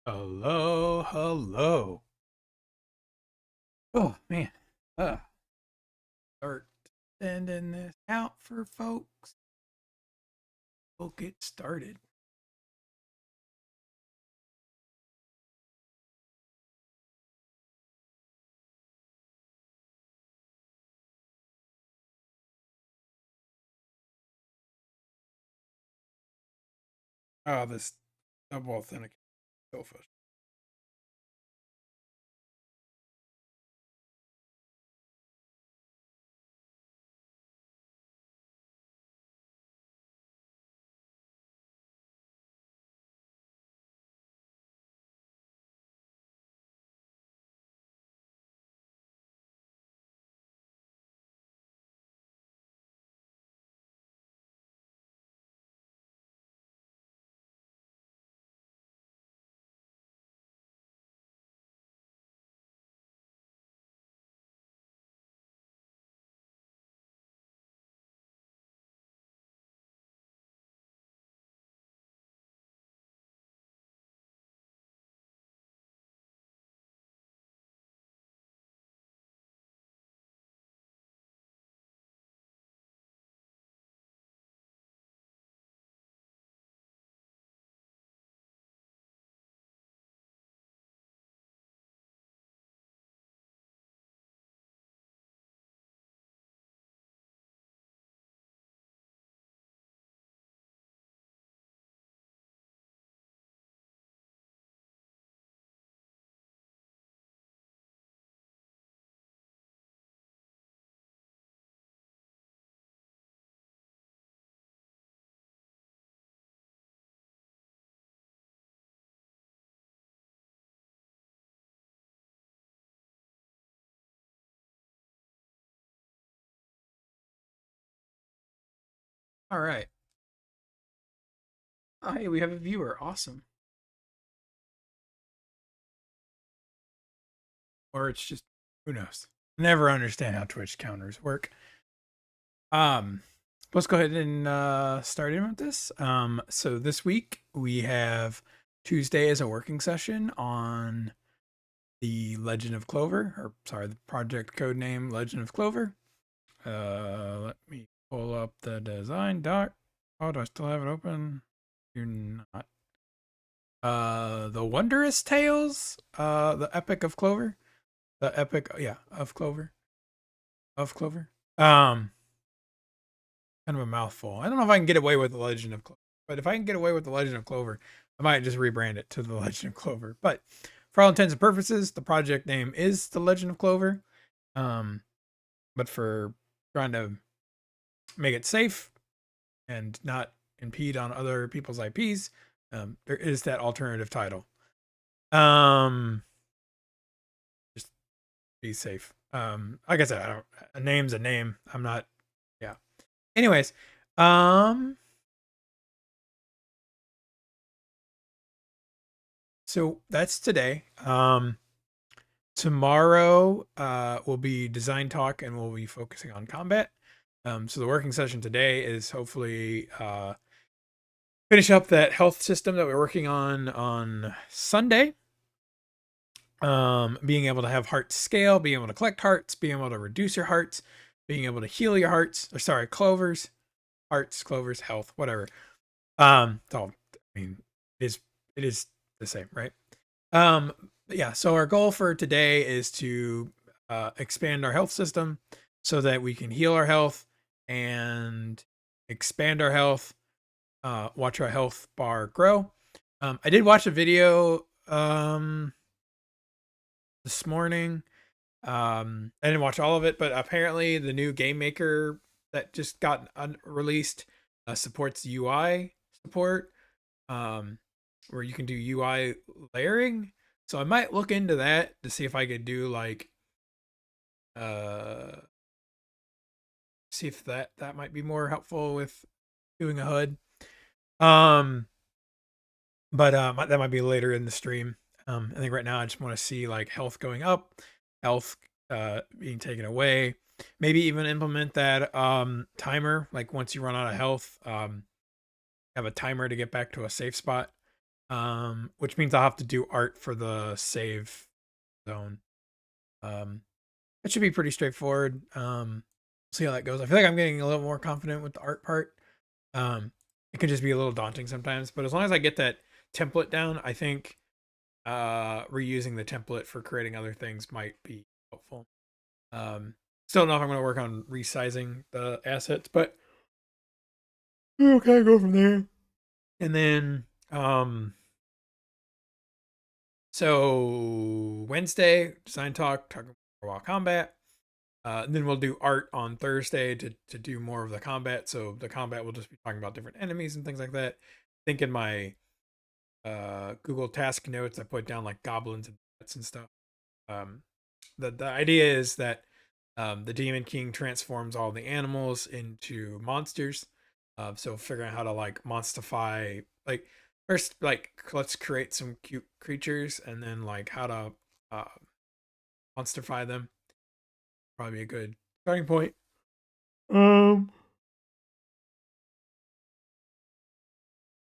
Hello, hello. Oh man, start sending this out for folks. We'll get started. Oh, this double authentic selfish. All right. Oh, hey, we have a viewer. Awesome. Or it's just who knows. Never understand how Twitch counters work. Um, let's go ahead and start in with this. So this week we have Tuesday as a working session on the Legend of Clover, or sorry, the project code name Legend of Clover. Let me pull up the design doc. Oh, do I still have it open? You're not. The Wondrous Tales, the Epic of Clover, the Epic, yeah, of Clover. Kind of a mouthful. I don't know if I can get away with the Legend of Clover, but if I can get away with the Legend of Clover, I might just rebrand it to the Legend of Clover. But for all intents and purposes, the project name is the Legend of Clover. Um, but for trying to make it safe and not impede on other people's IPs, there is that alternative title. Just be safe. Like I said, I don't. A name's a name. I'm not. Yeah. Anyways, so that's today. Tomorrow, will be design talk, and we'll be focusing on combat. So the working session today is hopefully finish up that health system that we're working on Sunday. Being able to have heart scale, being able to collect hearts, being able to reduce your hearts, being able to heal your hearts, or sorry, clovers, hearts, clovers, health, whatever. It's all, I mean, it is the same, right? Um, yeah. So our goal for today is to expand our health system so that we can heal our health and expand our health. Watch our health bar grow. I did watch a video this morning. I didn't watch all of it, but apparently the new game maker that just got released supports UI support, um, where you can do UI layering. So I might look into that to see if I could do like, uh, see if that might be more helpful with doing a HUD. Um, but that might be later in the stream. I think right now I just want to see like health going up, health being taken away. Maybe even implement that timer. Like once you run out of health, have a timer to get back to a safe spot. which means I'll have to do art for the save zone. Um, it should be pretty straightforward. See how that goes. I feel like I'm getting a little more confident with the art part. It can just be a little daunting sometimes, but as long as I get that template down, I think reusing the template for creating other things might be helpful. Still don't know if I'm going to work on resizing the assets, but we'll kind of go from there. And then, so Wednesday, design talking about combat. And then we'll do art on Thursday to do more of the combat. So the combat will just be talking about different enemies and things like that. I think in my Google Task notes, I put down like goblins and pets and stuff. The idea is that the Demon King transforms all the animals into monsters. So figuring out how to like monsterify, like first like let's create some cute creatures, and then like how to uh, monsterify them. Probably a good starting point. Um,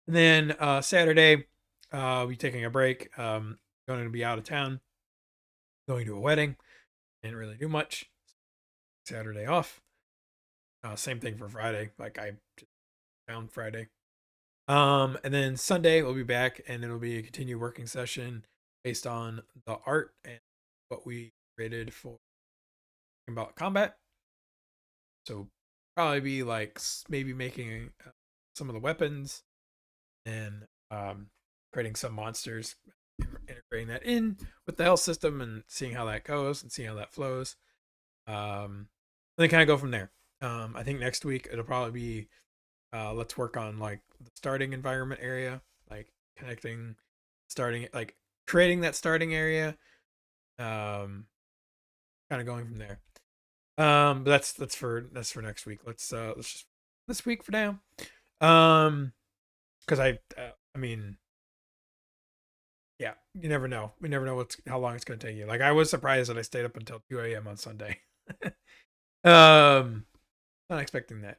and then Saturday, we taking a break. Going to be out of town, going to a wedding. Didn't really do much. Saturday off. Same thing for Friday. Like I just found Friday. And then Sunday we'll be back, and it'll be a continued working session based on the art and what we created for about combat. So probably be like maybe making some of the weapons and creating some monsters, integrating that in with the health system and seeing how that goes and seeing how that flows. And then kind of go from there. I think next week it'll probably be let's work on like the starting environment area, like connecting, starting, like creating that starting area. Kind of going from there. But that's for next week. Let's just this week for now. Because I mean, yeah, you never know. We never know how long it's going to take you. Like I was surprised that I stayed up until 2 a.m. on Sunday. Not expecting that.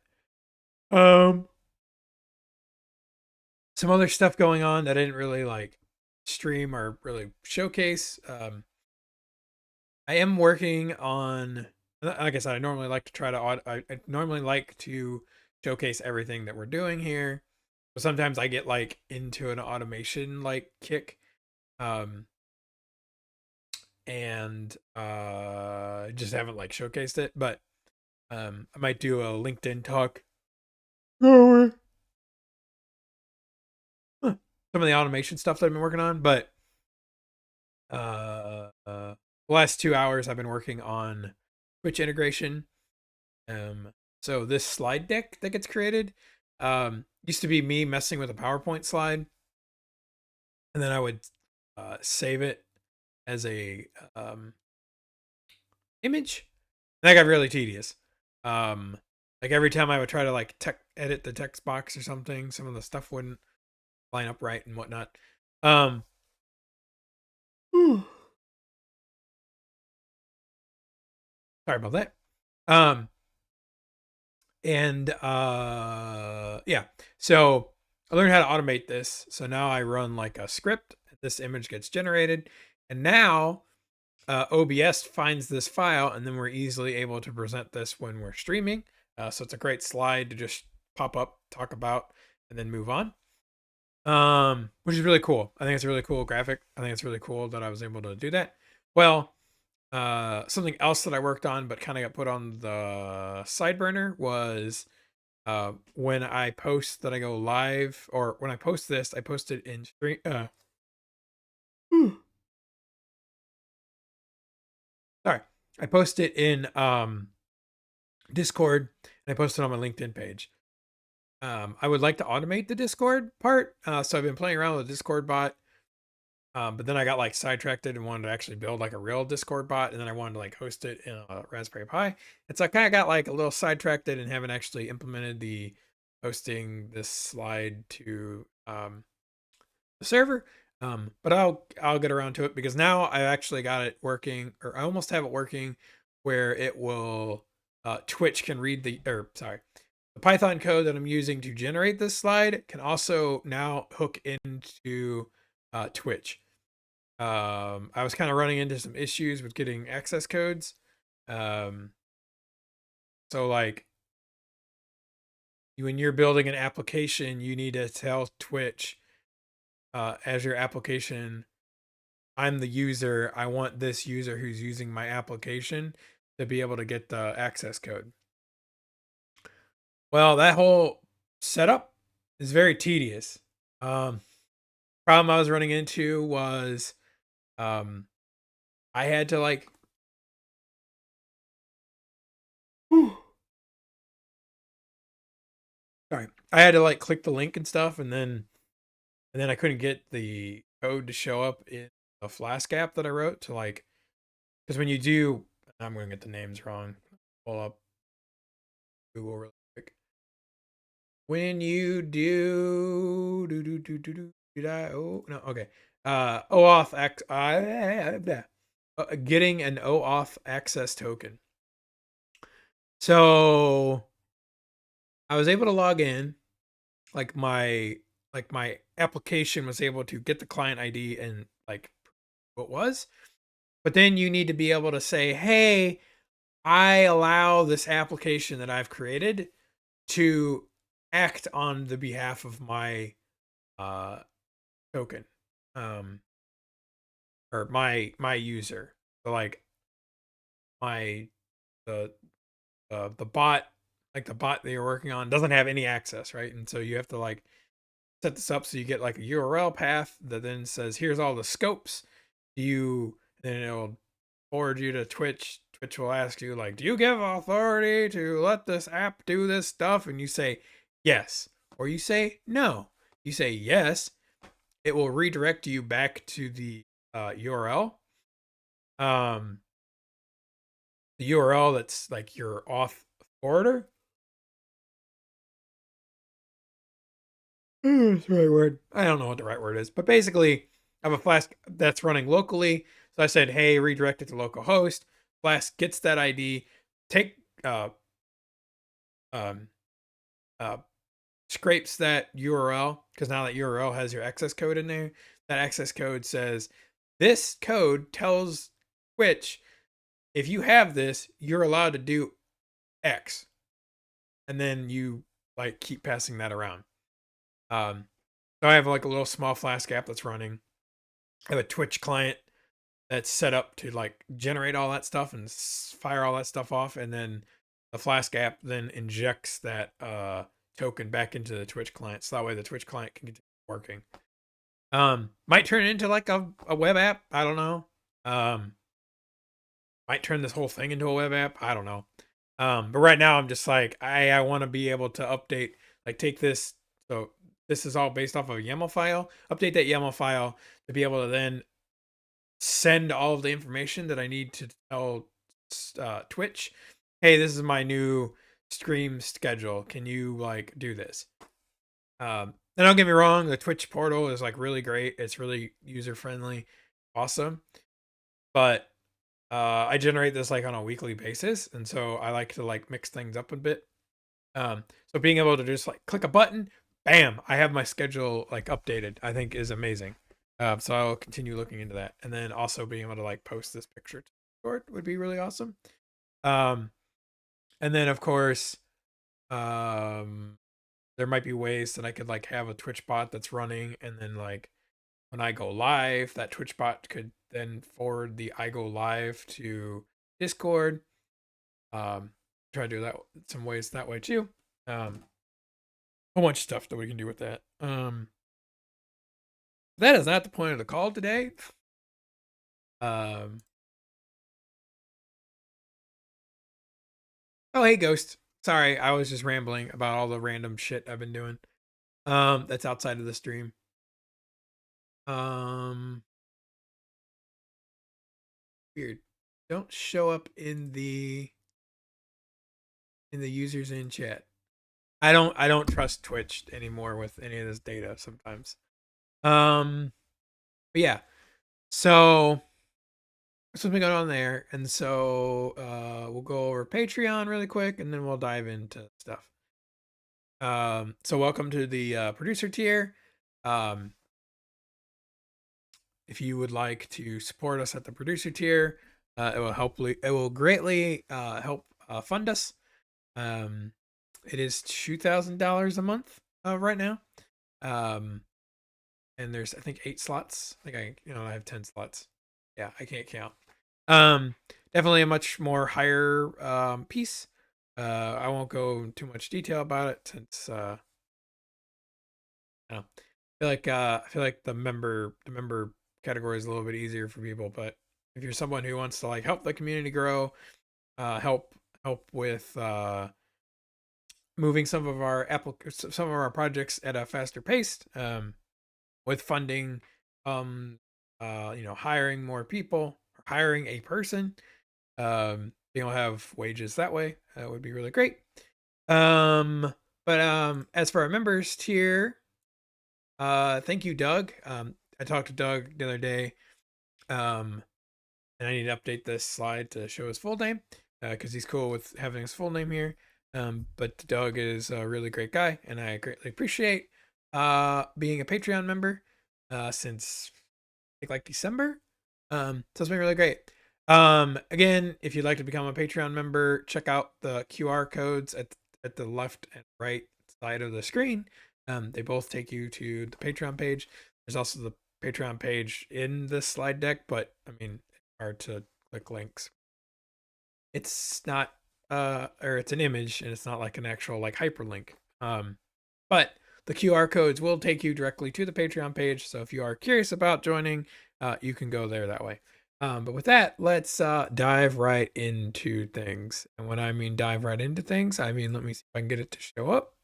Um, some other stuff going on that I didn't really like stream or really showcase. I am working on, like I said, I normally like to try to I normally like to showcase everything that we're doing here, but sometimes I get like into an automation like kick, um and just haven't like showcased it. But I might do a LinkedIn talk. Oh, some of the automation stuff that I've been working on. But the last 2 hours I've been working on Twitch integration. So this slide deck that gets created used to be me messing with a PowerPoint slide, and then I would save it as a image. That got really tedious. Um, like every time I would try to like edit the text box or something, some of the stuff wouldn't line up right and whatnot. Um, sorry about that. Um, and yeah, so I learned how to automate this. So now I run like a script. This image gets generated, and now OBS finds this file, and then we're easily able to present this when we're streaming. So it's a great slide to just pop up, talk about, and then move on. Which is really cool. I think it's a really cool graphic. I think it's really cool that I was able to do that. Well, something else that I worked on but kind of got put on the side burner was when I post that I go live, or when I post this, I post it in stream. Sorry, I post it in Discord, and I post it on my LinkedIn page. I would like to automate the Discord part, so I've been playing around with the Discord bot. But then I got like sidetracked and wanted to actually build like a real Discord bot, and then I wanted to like host it in a Raspberry Pi. And so I kind of got like a little sidetracked and haven't actually implemented the hosting this slide to the server. But I'll get around to it, because now I actually got it working, or I almost have it working, where it will Twitch can read the the Python code that I'm using to generate this slide can also now hook into Twitch. I was kind of running into some issues with getting access codes. Um, so like when you're building an application, you need to tell Twitch as your application, I'm the user. I want this user who's using my application to be able to get the access code. Well, that whole setup is very tedious. Um, Problem I was running into was um, I had to like sorry, I had to like click the link and stuff, and then I couldn't get the code to show up in the Flask app that I wrote to like because when you do, I'm going to get the names wrong. Pull up Google really quick. When you did I oh no okay OAuth getting an OAuth access token. So I was able to log in, like my application was able to get the client ID and like what was, but then you need to be able to say, hey, I allow this application that I've created to act on the behalf of my uh token um or my user. So like my the the bot, like the bot that you're working on doesn't have any access, right? And so you have to like set this up so you get like a URL path that then says here's all the scopes. Then it'll forward you to Twitch. Twitch will ask you like, do you give authority to let this app do this stuff? And you say yes, or you say no. You say yes, it will redirect you back to the URL. Um, the URL that's like your auth forwarder. That's the right word. I don't know what the right word is, but basically, I have a Flask that's running locally. So I said, "Hey, redirect it to localhost." Flask gets that ID, take um, uh, scrapes that URL because now that URL has your access code in there. That access code says this code tells Twitch if you have this, you're allowed to do X, and then you like keep passing that around. Um, so I have like a little small Flask app that's running. I have a Twitch client that's set up to like generate all that stuff and fire all that stuff off, and then the Flask app then injects that token back into the Twitch client, so that way the Twitch client can continue working. Might turn it into like a web app. I don't know. Might turn this whole thing into a web app. I don't know. But right now I'm just like I want to be able to update, like take this. So this is all based off of a YAML file. Update that YAML file to be able to then send all of the information that I need to tell Twitch, hey, this is my new stream schedule. Can you like do this? And don't get me wrong, the Twitch portal is like really great. It's really user friendly, awesome. But I generate this like on a weekly basis, and so I like to like mix things up a bit. So being able to just like click a button, bam, I have my schedule like updated, I think is amazing. So I'll continue looking into that, and then also being able to like post this picture to Discord would be really awesome. Um, and then of course, um, there might be ways that I could like have a Twitch bot that's running, and then like when I go live, that Twitch bot could then forward the I go live to Discord. Try to do that some ways that way too. A whole bunch of stuff that we can do with that. That is not the point of the call today. Um, oh hey Ghost. Sorry, I was just rambling about all the random shit I've been doing. That's outside of the stream. Um, Weird. Don't show up in the users in chat. I don't trust Twitch anymore with any of this data sometimes. But yeah. So what's been going on there? And so we'll go over Patreon really quick and then we'll dive into stuff. So welcome to the producer tier. Um if you would like to support us at the producer tier, it will greatly help fund us. Um, it is $2,000 a month right now. Um, and there's I think 8 slots. I think I have 10 slots. Yeah, I can't count. Um, Definitely a much more higher piece. I won't go too much detail about it since I don't know. I feel like the member category is a little bit easier for people, but if you're someone who wants to like help the community grow, help with moving some of our projects at a faster pace, with funding, hiring more people, hiring a person, being able to have wages that way would be really great. But as for our members tier, thank you, Doug. I talked to Doug the other day, um, and I need to update this slide to show his full name because he's cool with having his full name here. But Doug is a really great guy, and I greatly appreciate being a Patreon member since I think like December. So it's been really great. Again, if you'd like to become a Patreon member, check out the QR codes at the left and right side of the screen. They both take you to the Patreon page. There's also the Patreon page in this slide deck, but I mean, it's hard to click links. It's not or it's an image and it's not like an actual like hyperlink. But the QR codes will take you directly to the Patreon page. So if you are curious about joining, you can go there that way. But with that, let's dive right into things. And when I mean dive right into things, I mean, let me see if I can get it to show up.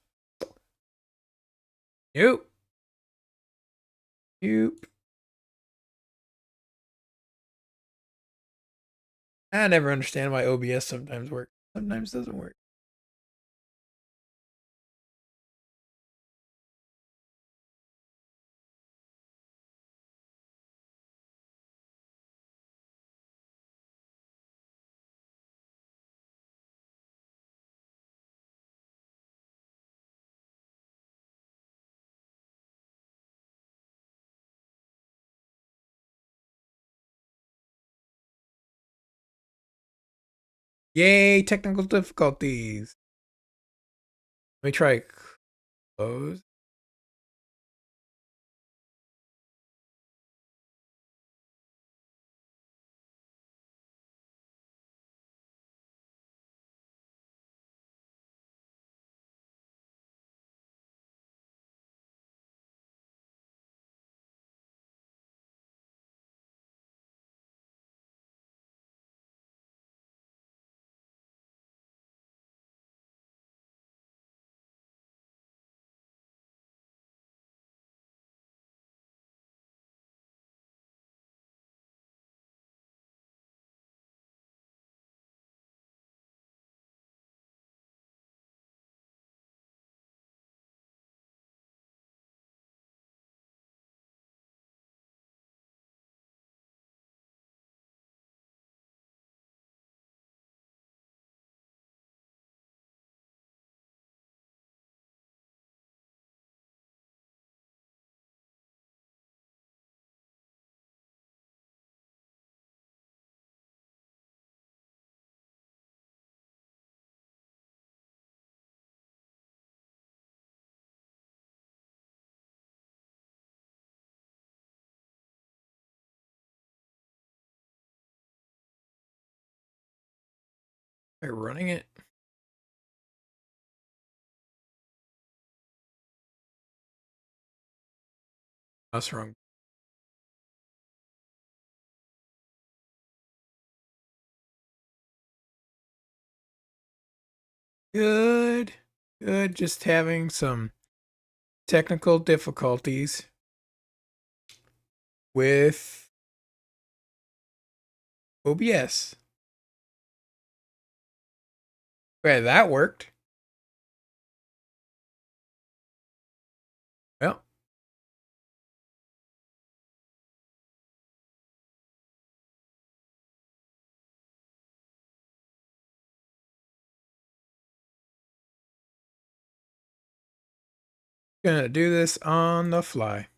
Nope. Nope. I never understand why OBS sometimes works, sometimes doesn't work. Yay, technical difficulties. Let me try close. Am I running it? That's wrong. Good. Good. Just having some technical difficulties with OBS. Okay, that worked. Well, gonna do this on the fly.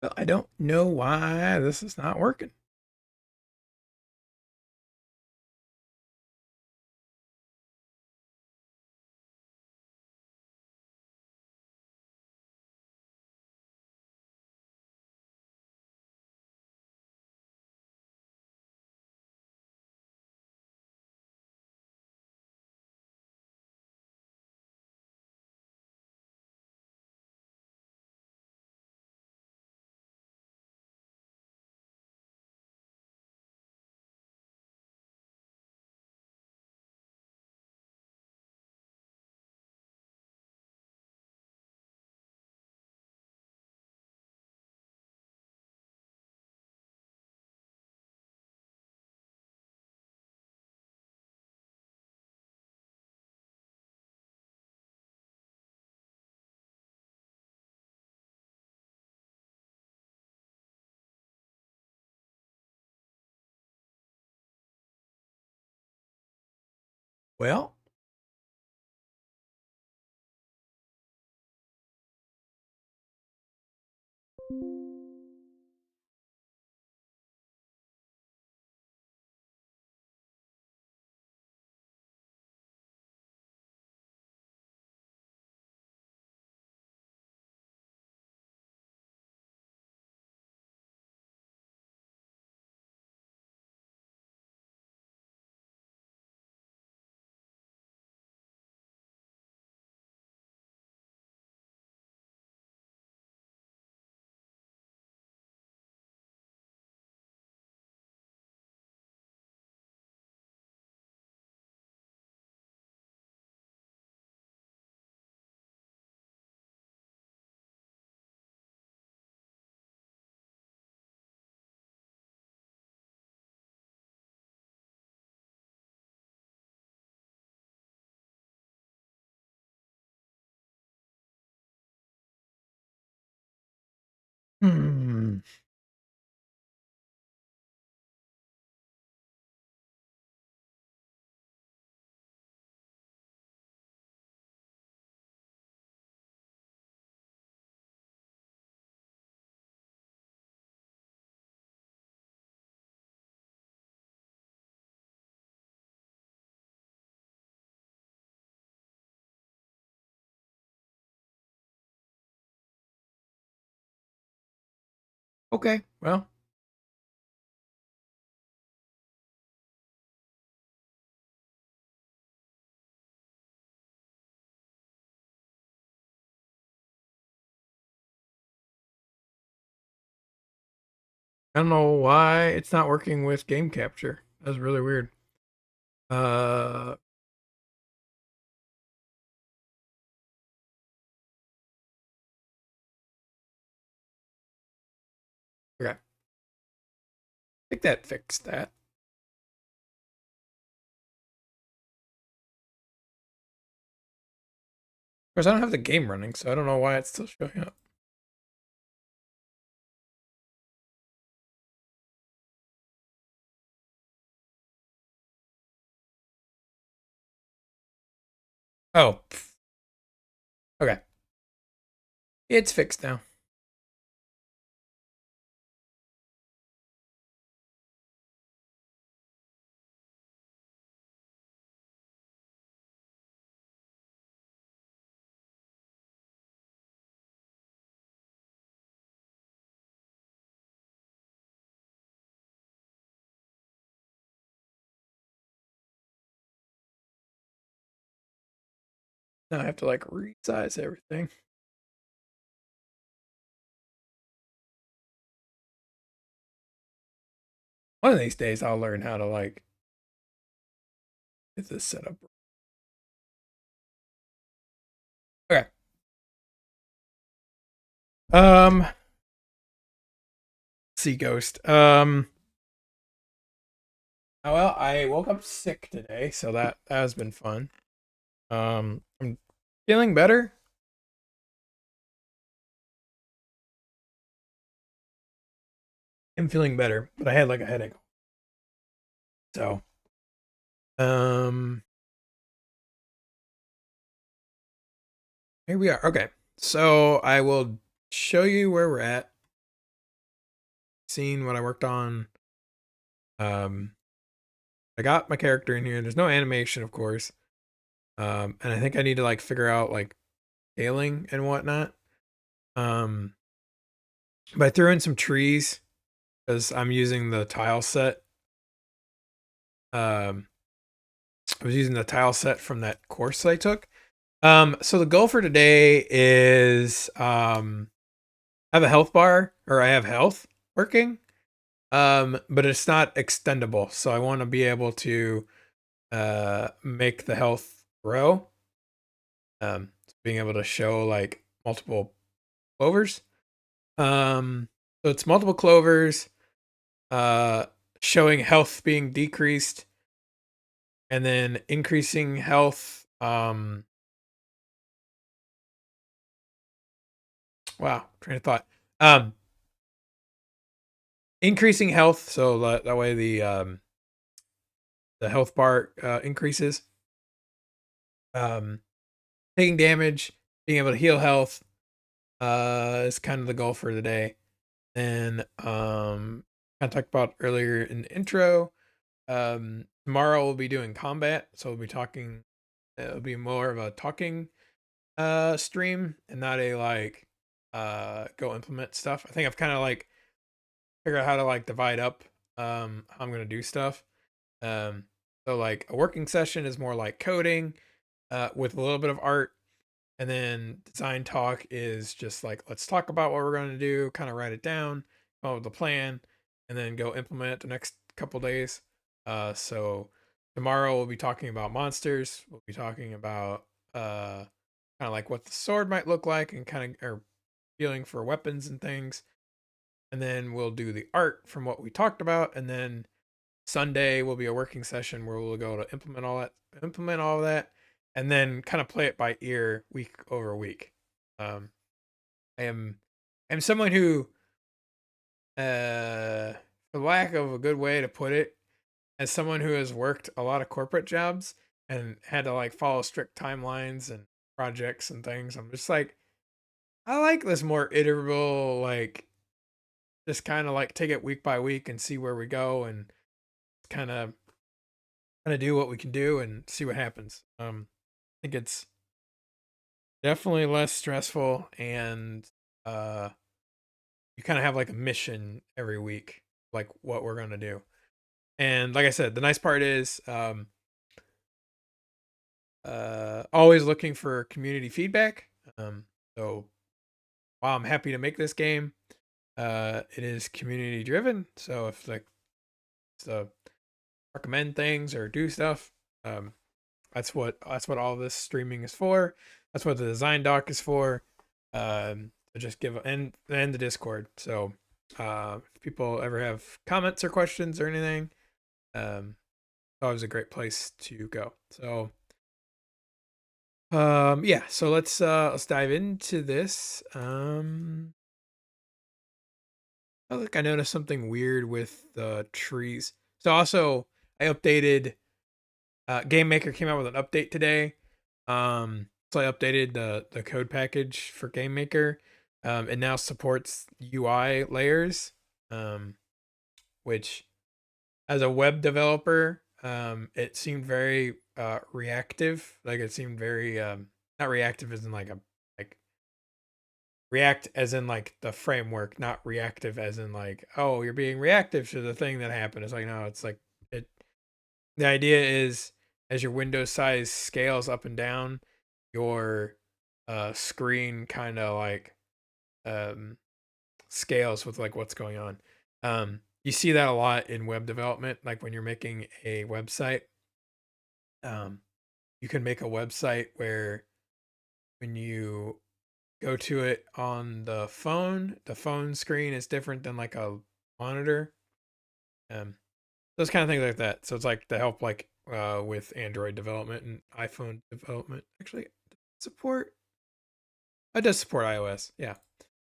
Well, I don't know why this is not working. Well, hmm. Okay. Well, I don't know why it's not working with game capture. That's really weird. Uh, okay. I think that fixed that. Of course, I don't have the game running, so I don't know why it's still showing up. Oh, okay. It's fixed now. Now I have to like resize everything. One of these days, I'll learn how to like get this set up. Okay. Um, see ghost. Oh, well, I woke up sick today, so that has been fun. I'm feeling better. I'm feeling better, but I had like a headache. So, um, here we are. Okay. So I will show you where we're at. seen what I worked on. Um, I got my character in here. There's no animation, of course. And I think I need to like figure out like scaling and whatnot. Um, but I threw in some trees because I'm using the tile set. Um, I was using the tile set from that course I took. So the goal for today is I have a health bar, or I have health working. But it's not extendable, so I want to be able to make the health grow. Being able to show like multiple clovers. So it's multiple clovers, uh, showing health being decreased, and then increasing health. Wow, train of thought. Um, Increasing health, so that way the health bar increases. Um, Taking damage, being able to heal health, is kind of the goal for today. And I talked about earlier in the intro. Tomorrow we'll be doing combat, so we'll be talking. It'll be more of a talking stream and not a like go implement stuff. I think I've kind of like figured out how to like divide up how I'm gonna do stuff. Um, so like a working session is more like coding with a little bit of art. And then design talk is just like, let's talk about what we're going to do, kind of write it down, come up with a plan, and then go implement it the next couple days. So tomorrow we'll be talking about monsters. We'll be talking about kind of like what the sword might look like and kind of or feeling for weapons and things. And then we'll do the art from what we talked about. And then Sunday will be a working session where we'll go to implement all of that, and then kind of play it by ear week over week. Um, I am someone who, for lack of a good way to put it, as someone who has worked a lot of corporate jobs and had to like follow strict timelines and projects and things, I'm just like, I like this more iterable, like just kind of like take it week by week and see where we go and kind of do what we can do and see what happens. I think it's definitely less stressful, and uh, you kind of have like a mission every week, like what we're gonna do. And like I said, the nice part is always looking for community feedback. So while I'm happy to make this game, it is community driven. So if like to recommend things or do stuff, um, that's what all this streaming is for. That's what the design doc is for. To just give and the Discord. So if people ever have comments or questions or anything, it's always a great place to go. So yeah, so let's dive into this. I think I noticed something weird with the trees. So also I updated Game Maker came out with an update today. So I updated the code package for Game Maker. It now supports UI layers, um, which as a web developer, it seemed very reactive. Like it seemed very not reactive as in like a like react as in like the framework, not reactive as in like, oh, you're being reactive to the thing that happened. It's like no, it's like it the idea is as your window size scales up and down, your screen kind of like um, scales with like what's going on. You see that a lot in web development, like when you're making a website. Um, you can make a website where when you go to it on the phone screen is different than like a monitor. Um, those kind of things like that. So it's like to help like with Android development and iPhone development. Actually, support it does support iOS. Yeah.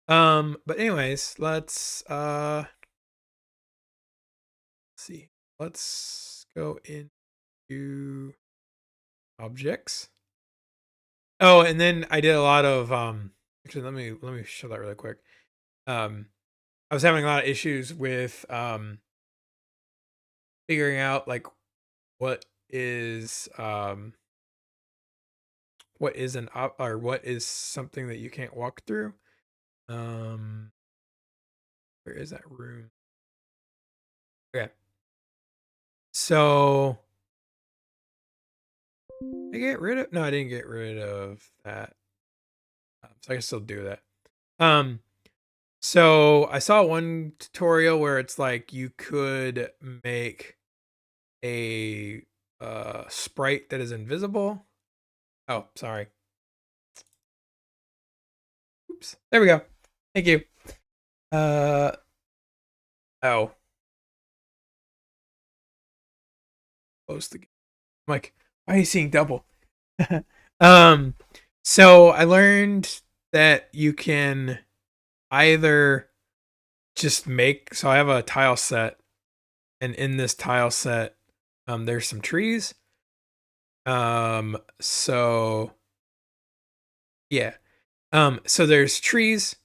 But anyways, see. Let's go into objects. Oh, and then I did a lot of actually let me show that really quick. Um I was having a lot of issues with figuring out like what is um what is an or what is something that you can't walk through. Um where is that room? Okay. So I get rid of no, I didn't get rid of that. So I can still do that. Um so I saw one tutorial where it's like you could make a sprite that is invisible. Oh, sorry. Oops. There we go. Thank you. Uh oh, close the game. I'm like, why are you seeing double? um so I learned that you can either just make so I have a tile set, and in this tile set there's some trees. So yeah. So there's trees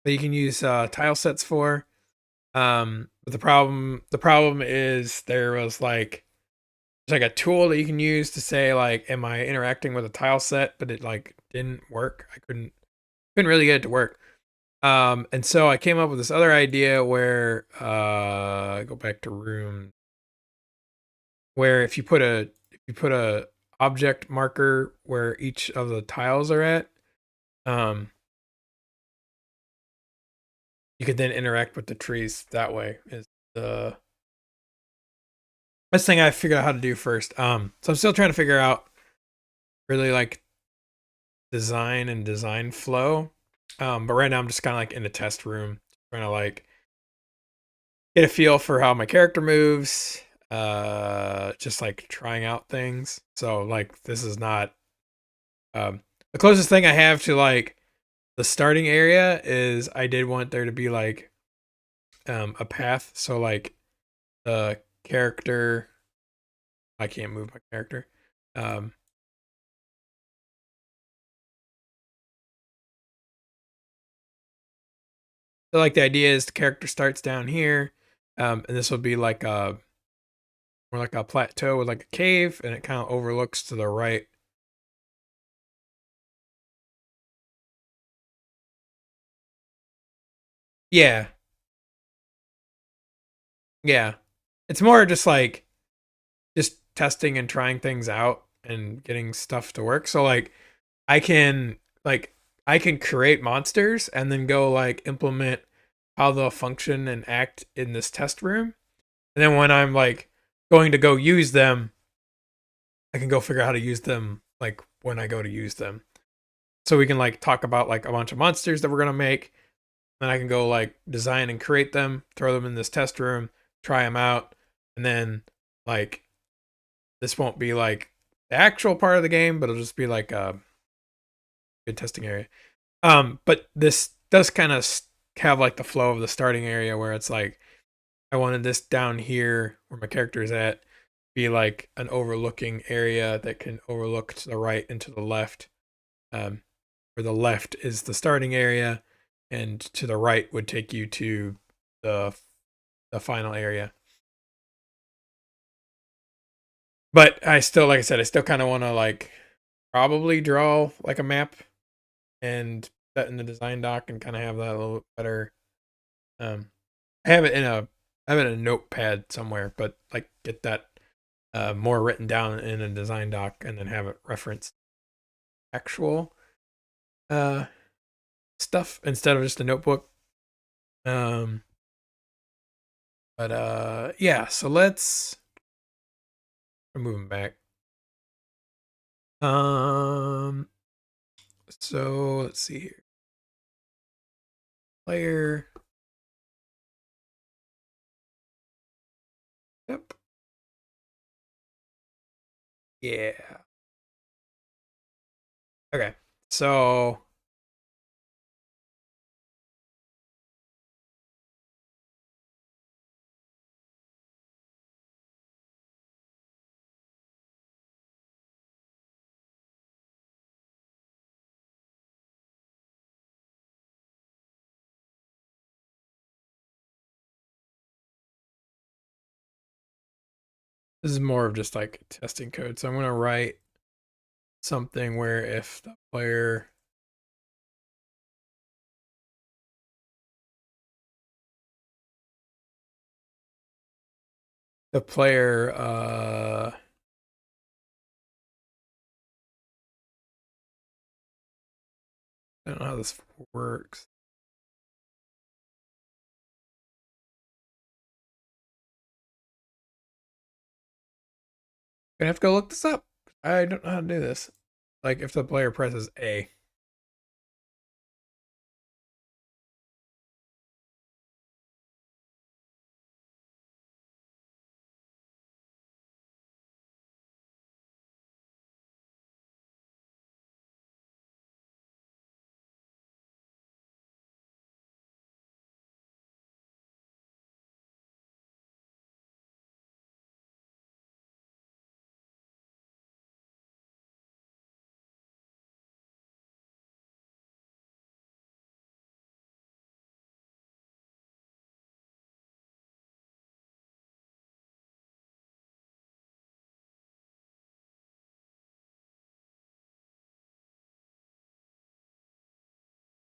that you can use tile sets for. But the problem is there was like there's like a tool that you can use to say like, am I interacting with a tile set? But it like didn't work. I couldn't really get it to work. And so I came up with this other idea where go back to room, where if you put a object marker where each of the tiles are at, um, you could then interact with the trees that way. Is the best thing I figured out how to do first. So I'm still trying to figure out really like design flow. But right now I'm just kind of like in a test room, trying to like get a feel for how my character moves. Just like trying out things. So like this is not the closest thing I have to like the starting area is I did want there to be like a path. So like the character, I can't move my character. Um, so like the idea is the character starts down here, and this will be like a more like a plateau with like a cave, and it kind of overlooks to the right. Yeah, yeah. It's more just like just testing and trying things out and getting stuff to work. So I can like I can create monsters and then go like implement how they'll function and act in this test room. And then when I'm like going to go use them, I can go figure out how to use them like when I go to use them. So we can like talk about like a bunch of monsters that we're gonna make. Then I can go like design and create them, throw them in this test room, try them out, and then like this won't be like the actual part of the game, but it'll just be like a good testing area. But this does kind of have like the flow of the starting area where it's like I wanted this down here where my character is at be like an overlooking area that can overlook to the right and to the left. Um, where the left is the starting area, and to the right would take you to the the final area. But I still, like I said, I still kind of want to like probably draw like a map and that in the design doc and kind of have that a little better. Um, I have it in a I have it in a notepad somewhere, but like get that more written down in a design doc and then have it reference actual uh stuff instead of just a notebook. Um, but yeah, so let's we're moving back. Um, so let's see here. Player. Yep. Yeah. Okay. So This is more of just like testing code. So I'm going to write something where if the player I don't know how this works. Gonna have to go look this up. I don't know how to do this. Like if the player presses A.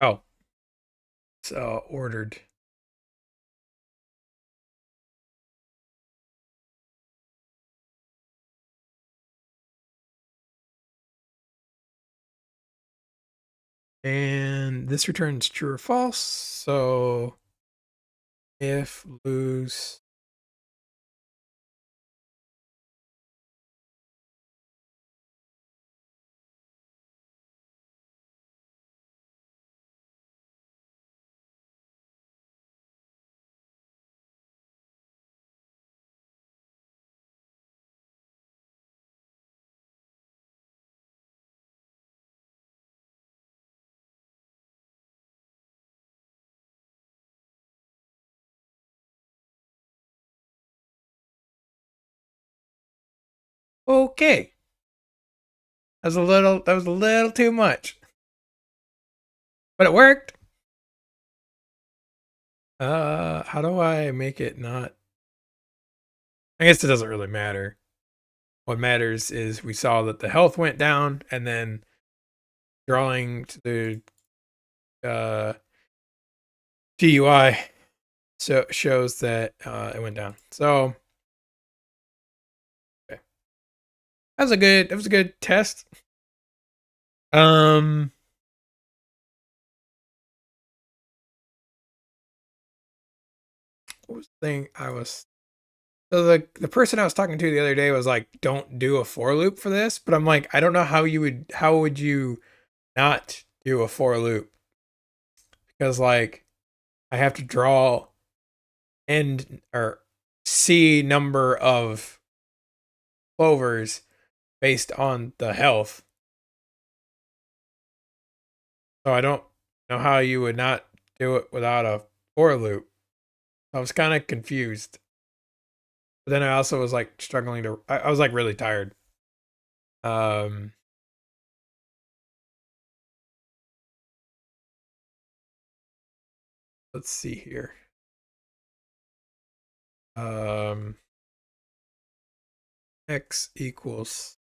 Oh, it's ordered. And this returns true or false. So if lose okay. That was a little too much. But it worked. How do I make it not? I guess it doesn't really matter. What matters is we saw that the health went down, and then drawing to the GUI so shows that it went down. So okay. That was a good test. Um what was the thing I was so the person I was talking to the other day was like, don't do a for loop for this, but I'm like, I don't know how would you not do a for loop? Because like I have to draw end or C number of clovers based on the health. So I don't know how you would not do it without a for loop. I was kind of confused. But then I also was like struggling to I was like really tired. Um let's see here. Um X equals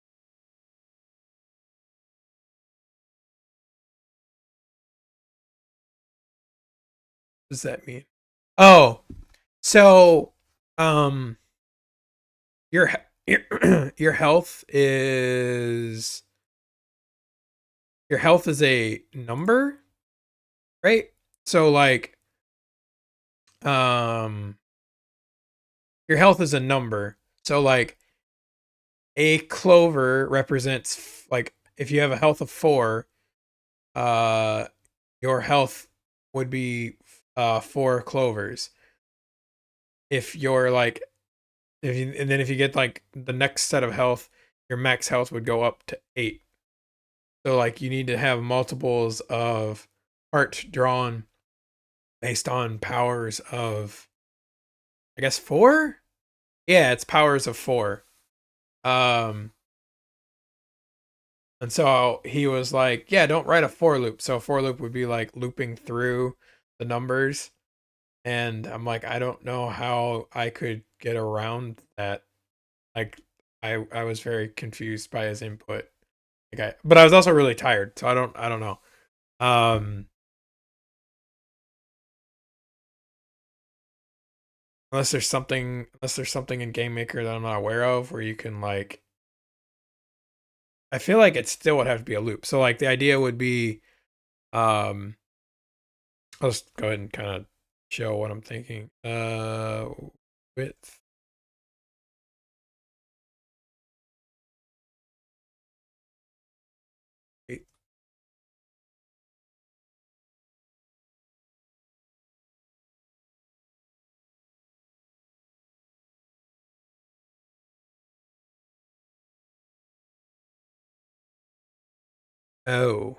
what does that mean? Oh, so um your your health is a number, right? So like um your health is a number. So like a clover represents like if you have a health of 4, uh your health would be 4 clovers. If you're like if you and then if you get like the next set of health, your max health would go up to 8. So like you need to have multiples of art drawn based on powers of I guess 4? Yeah, it's powers of 4. Um and so he was like, "Yeah, don't write a for loop." So a for loop would be like looping through the numbers. And I'm like, I don't know how I could get around that. Like I was very confused by his input. But I was also really tired, so I don't know. Um, unless there's something in Game Maker that I'm not aware of where you can like, I feel like it still would have to be a loop. So like the idea would be, um, I'll just go ahead and kind of show what I'm thinking. Width. Oh.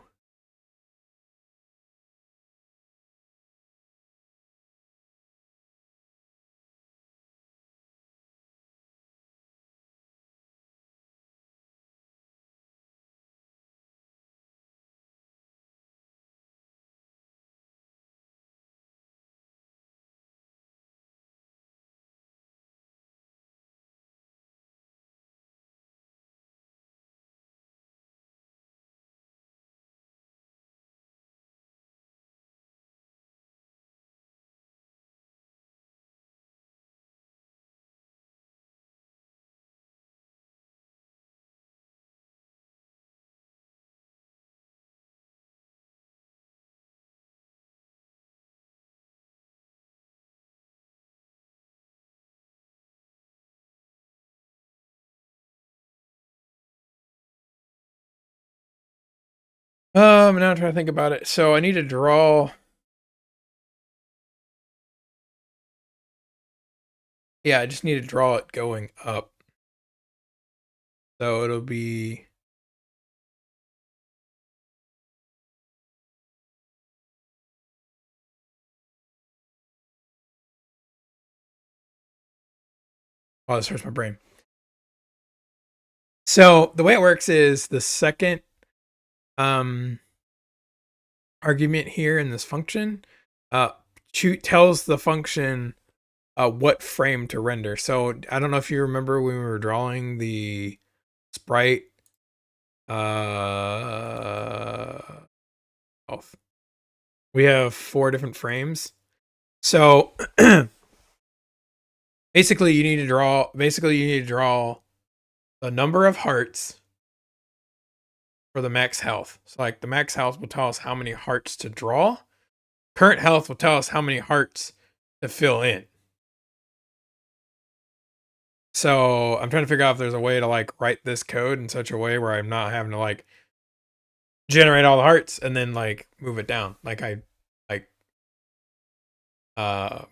Now I'm trying to think about it. So I need to draw. Yeah, I just need to draw it going up. So it'll be. Oh, this hurts my brain. So the way it works is the second um argument here in this function uh tells the function what frame to render. So I don't know if you remember when we were drawing the sprite health. We have 4 different frames. So basically you need to draw the number of hearts for the max health. So like the max health will tell us how many hearts to draw. Current health will tell us how many hearts to fill in. So I'm trying to figure out if there's a way to like write this code in such a way where I'm not having to like generate all the hearts and then like move it down. Like I like uh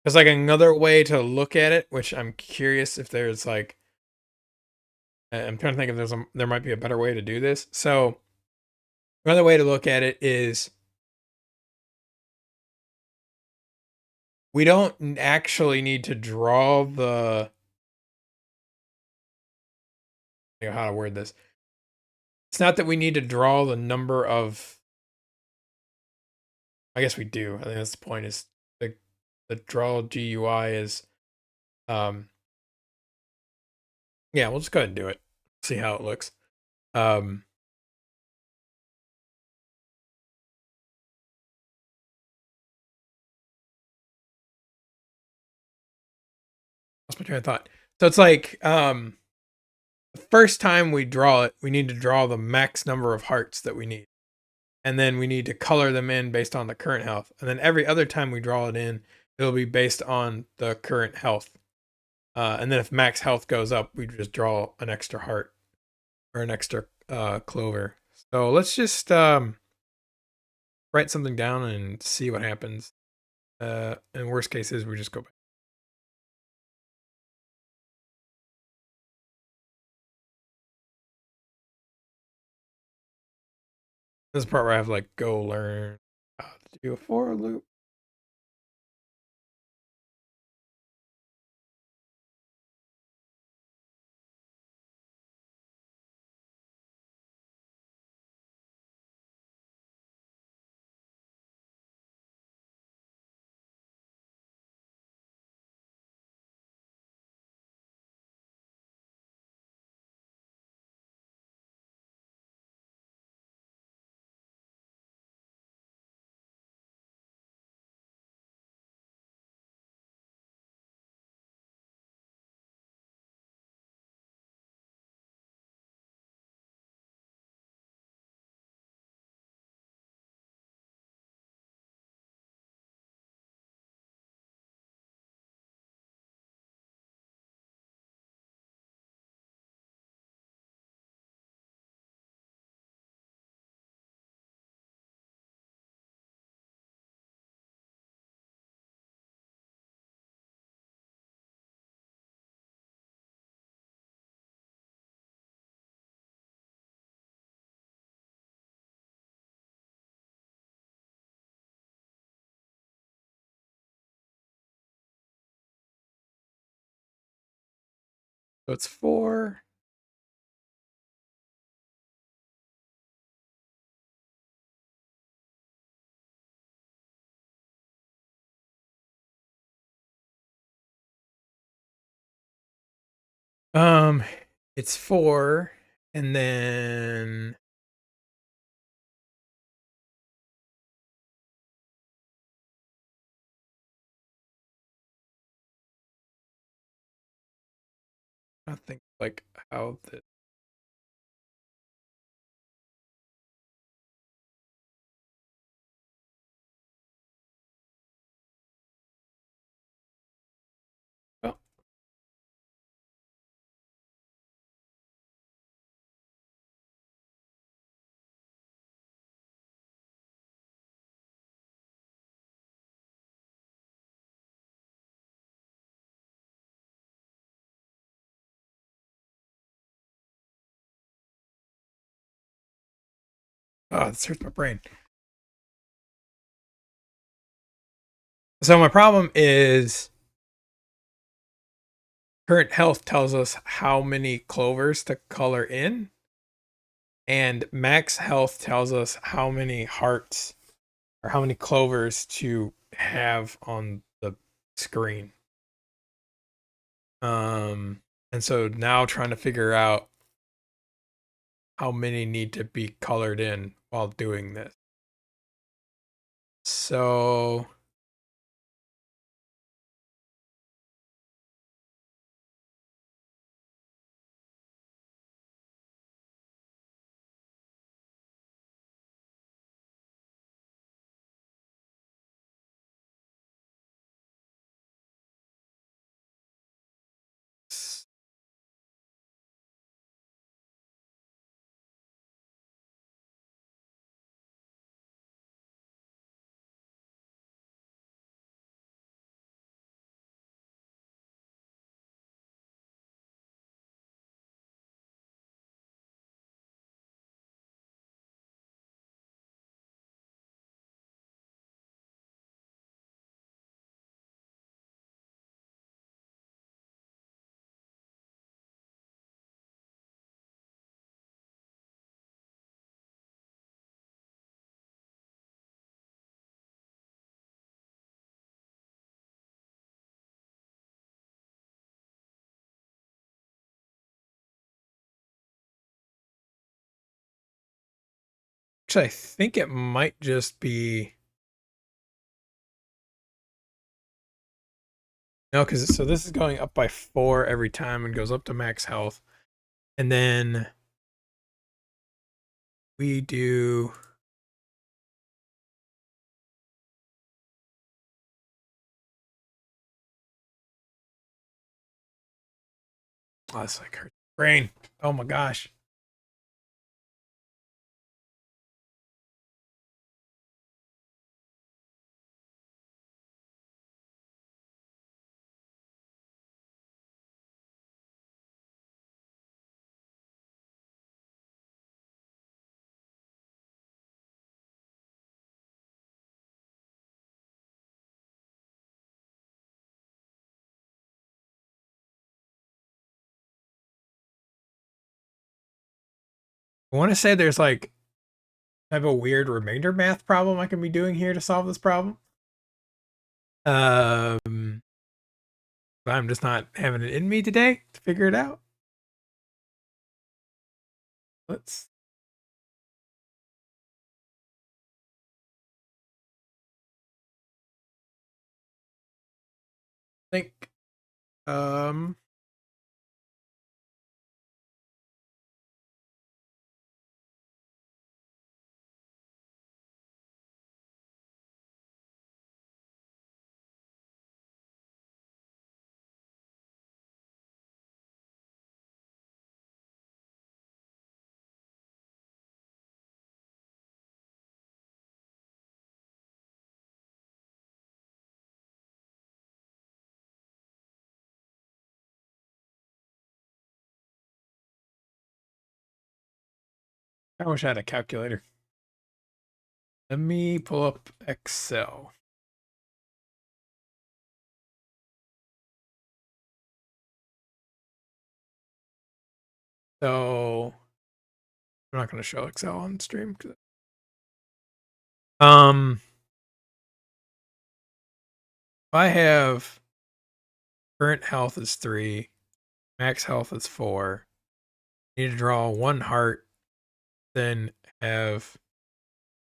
there's like another way to look at it, which I'm curious if there's like, I'm trying to think if there might be a better way to do this. So another way to look at it is we don't actually need to draw the, how to word this. It's not that we need to draw the number of, I guess we do. I think that's the point, is the draw GUI is um yeah, we'll just go ahead and do it. See how it looks. Um Lost my train of thought. So it's like the first time we draw it, we need to draw the max number of hearts that we need. And then we need to color them in based on the current health. And then every other time we draw it in, it'll be based on the current health. And then if max health goes up, we just draw an extra heart or an extra clover. So let's just write something down and see what happens. In worst cases, we just go back. This is the part where I have like go learn how to do a for loop. So it's 4. Um, it's 4, and then I think like how the oh, this hurts my brain. So my problem is current health tells us how many clovers to color in, and max health tells us how many hearts or how many clovers to have on the screen. And so now trying to figure out how many need to be colored in while doing this. So actually, I think it might just be no, because so this is going up by 4 every time and goes up to max health, and then we do oh, it's like her brain. Oh my gosh. I want to say there's like type of weird remainder math problem I can be doing here to solve this problem. Um, but I'm just not having it in me today to figure it out. Let's think. Um, I wish I had a calculator. Let me pull up Excel. So I'm not going to show Excel on stream. Um, I have current health is 3, max health is 4. Need to draw 1 heart, then have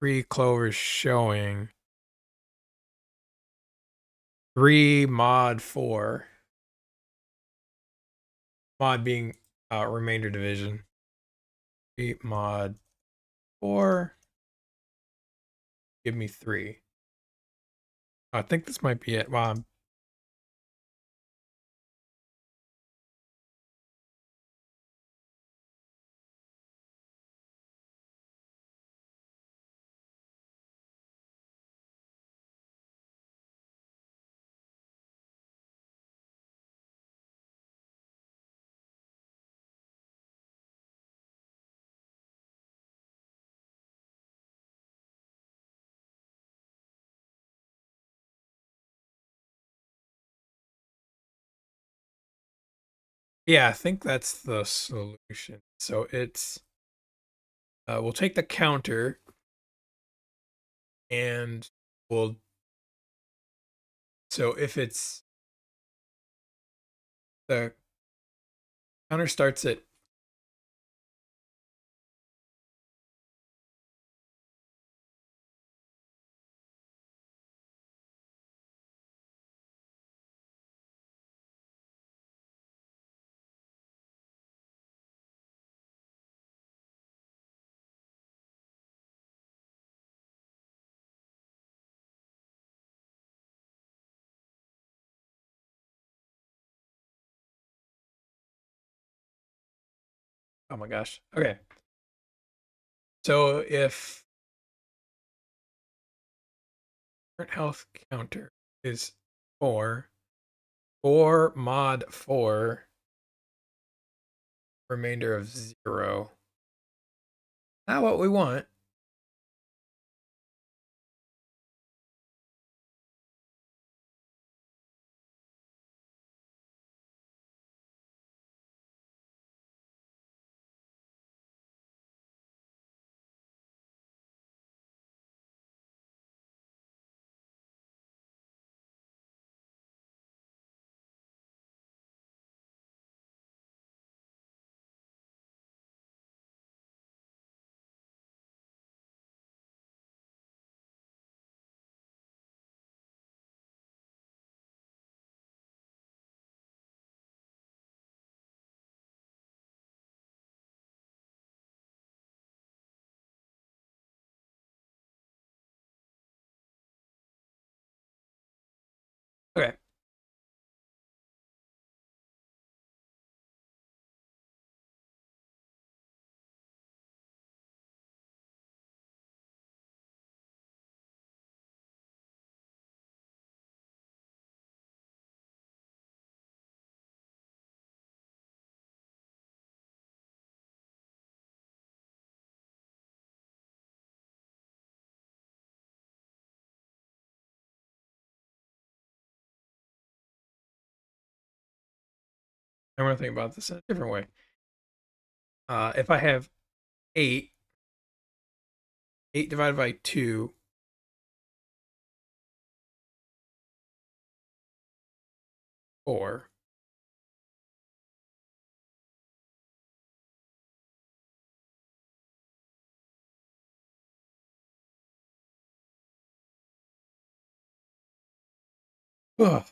3 clovers showing. 3 mod 4. Mod being remainder division. 3 mod 4. Give me 3. I think this might be it. Wow. Yeah, I think that's the solution. So it's we'll take the counter and we'll so if it's the counter starts at oh my gosh. Okay. So if current health counter is 4, 4 mod 4, remainder of 0. Not what we want. Okay. I want to think about this in a different way. If I have 8, 8 divided by 2, 4. Ugh.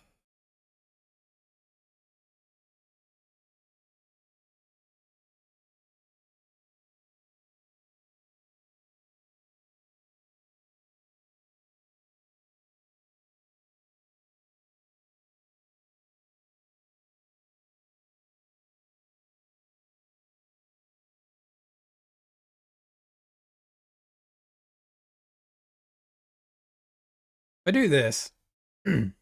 If I do this, you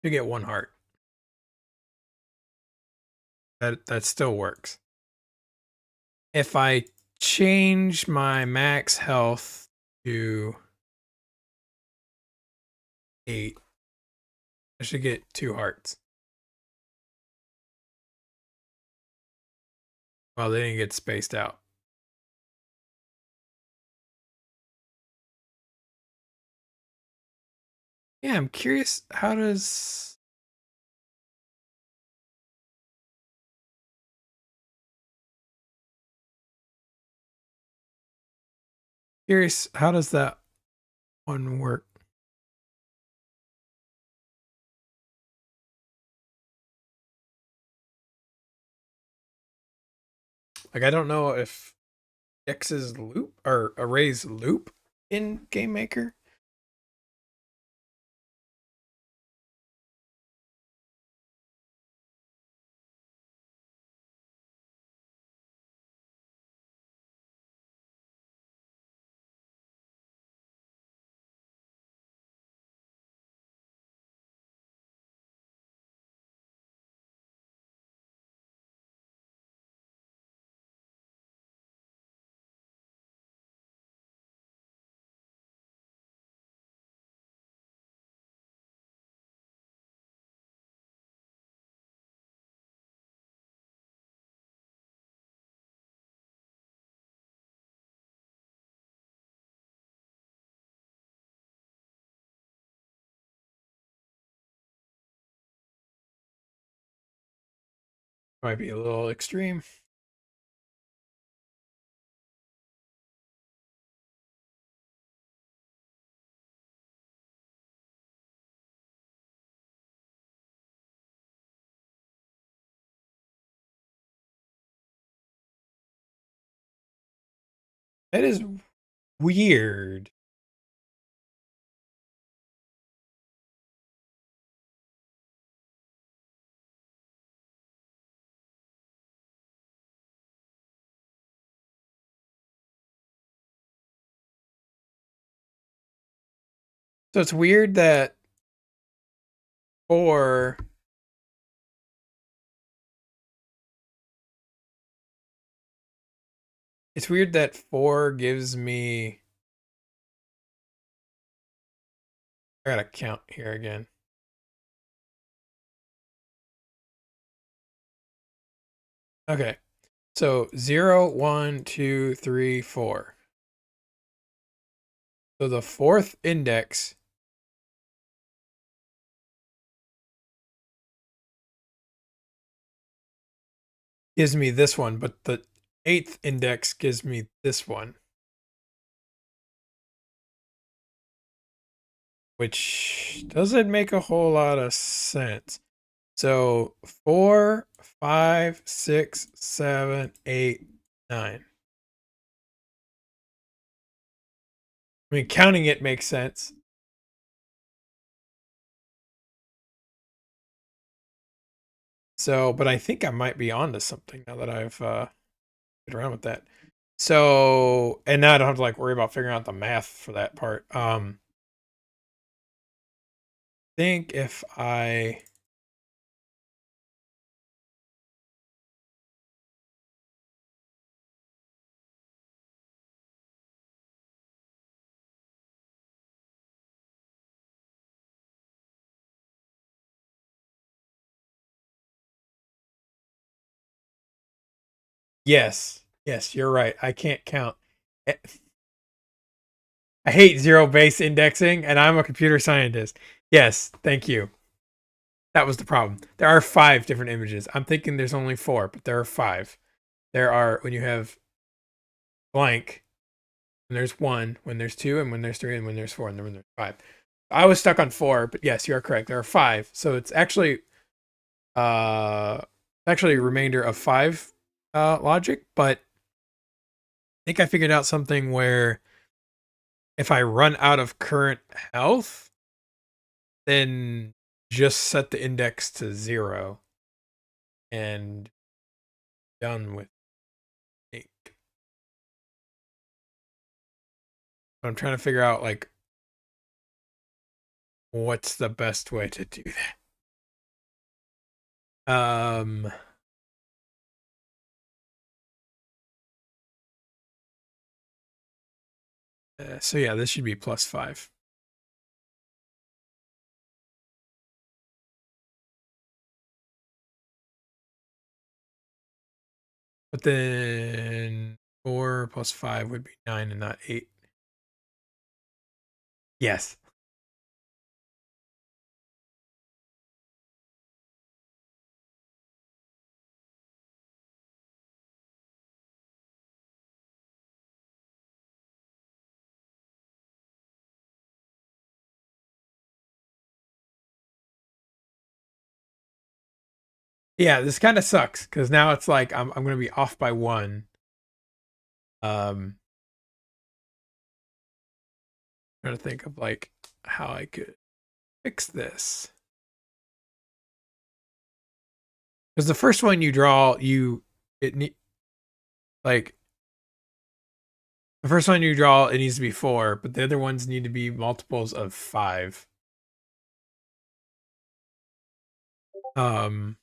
get 1 heart. That still works. If I change my max health to 8, I should get 2 hearts. Well, they didn't get spaced out. Yeah, I'm curious. How does that one work? Like, I don't know if X's loop or arrays loop in Game Maker. Might be a little extreme. That is weird. So it's weird that four it's weird that four gives me I gotta count here again. Okay. So 0, 1, 2, 3, 4. So the fourth index gives me this one, but the eighth index gives me this one, which doesn't make a whole lot of sense. So 4, 5, 6, 7, 8, 9. I mean, counting it makes sense. So, but I think I might be onto something now that I've played around with that. So, and now I don't have to like worry about figuring out the math for that part. Think if I yes, yes, you're right. I can't count. Eh, I hate zero base indexing, and I'm a computer scientist. Yes, thank you. That was the problem. There are 5 different images. I'm thinking there's only 4, but there are 5. There are when you have blank, when there's 1, when there's 2, and when there's 3, and when there's 4, and then when there's 5. I was stuck on 4, but yes, you are correct. There are 5. So it's actually a remainder of 5 logic, but I think I figured out something where if I run out of current health, then just set the index to 0 and done with it. But I'm trying to figure out like what's the best way to do that. So yeah, this should be +5. But then 4 plus 5 would be 9 and not 8. Yes. Yeah, this kind of sucks because now it's like I'm gonna be off by 1. Um, trying to think of like how I could fix this. Because the first one you draw, like the first one you draw, it needs to be 4, but the other ones need to be multiples of 5. Um,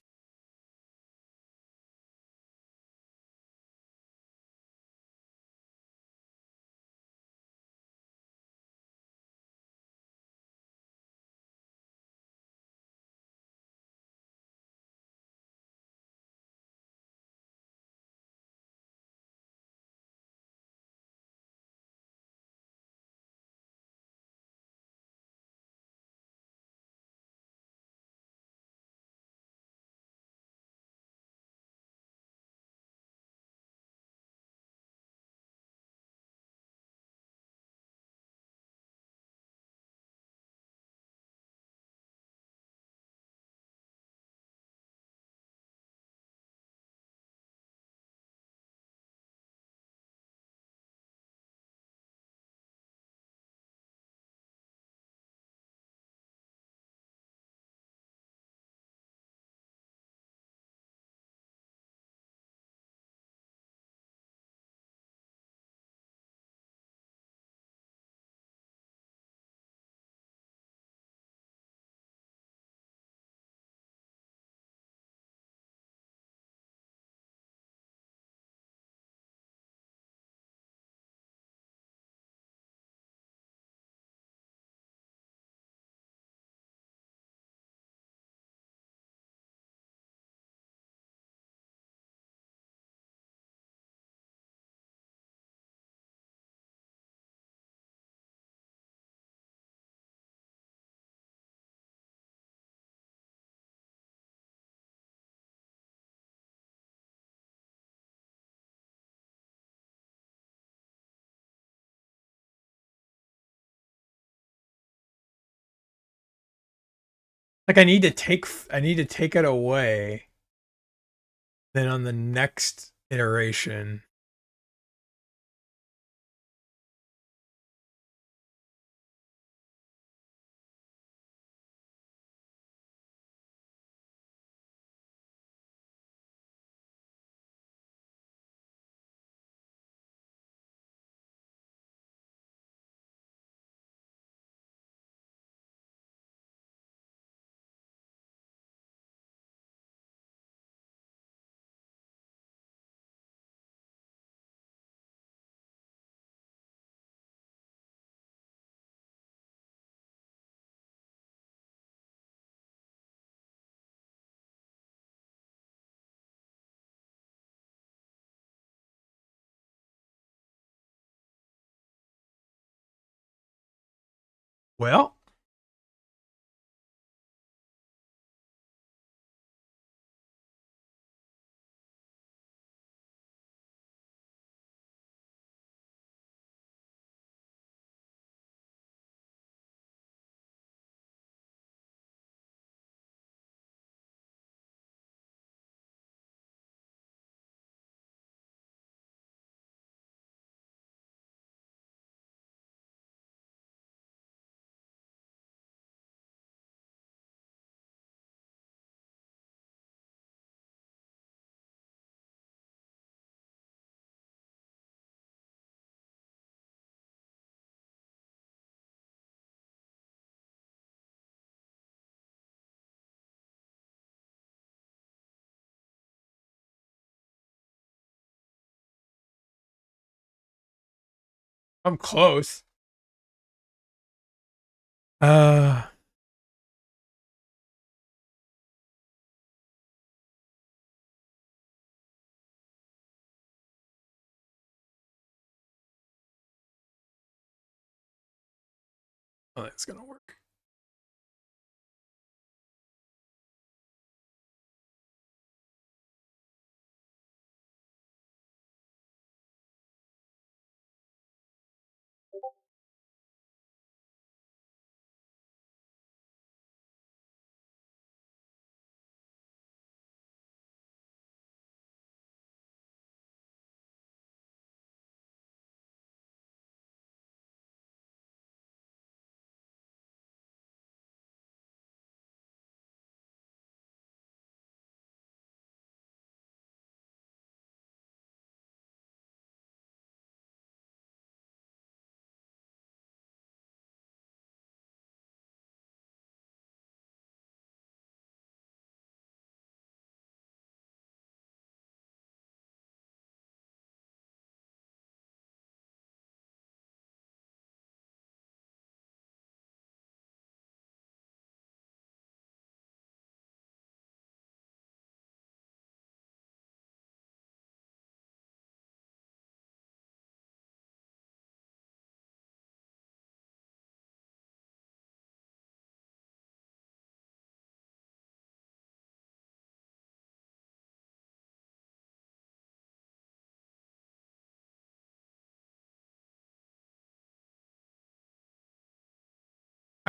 like I need to take it away. Then on the next iteration, well, I'm close. Uh, Oh, that's gonna work.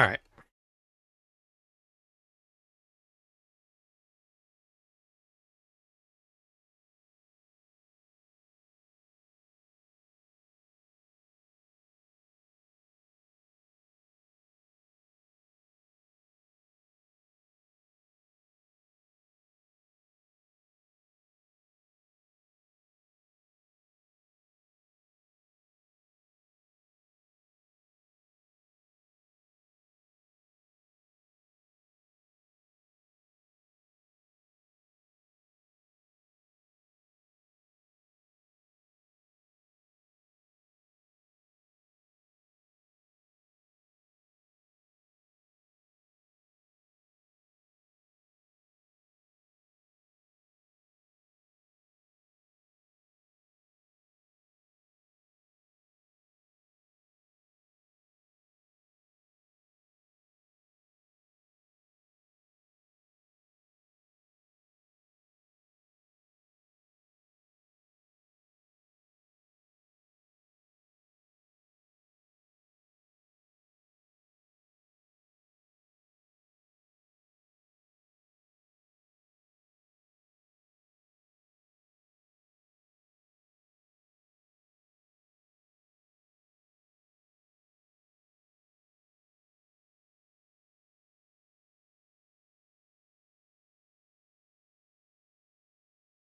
All right.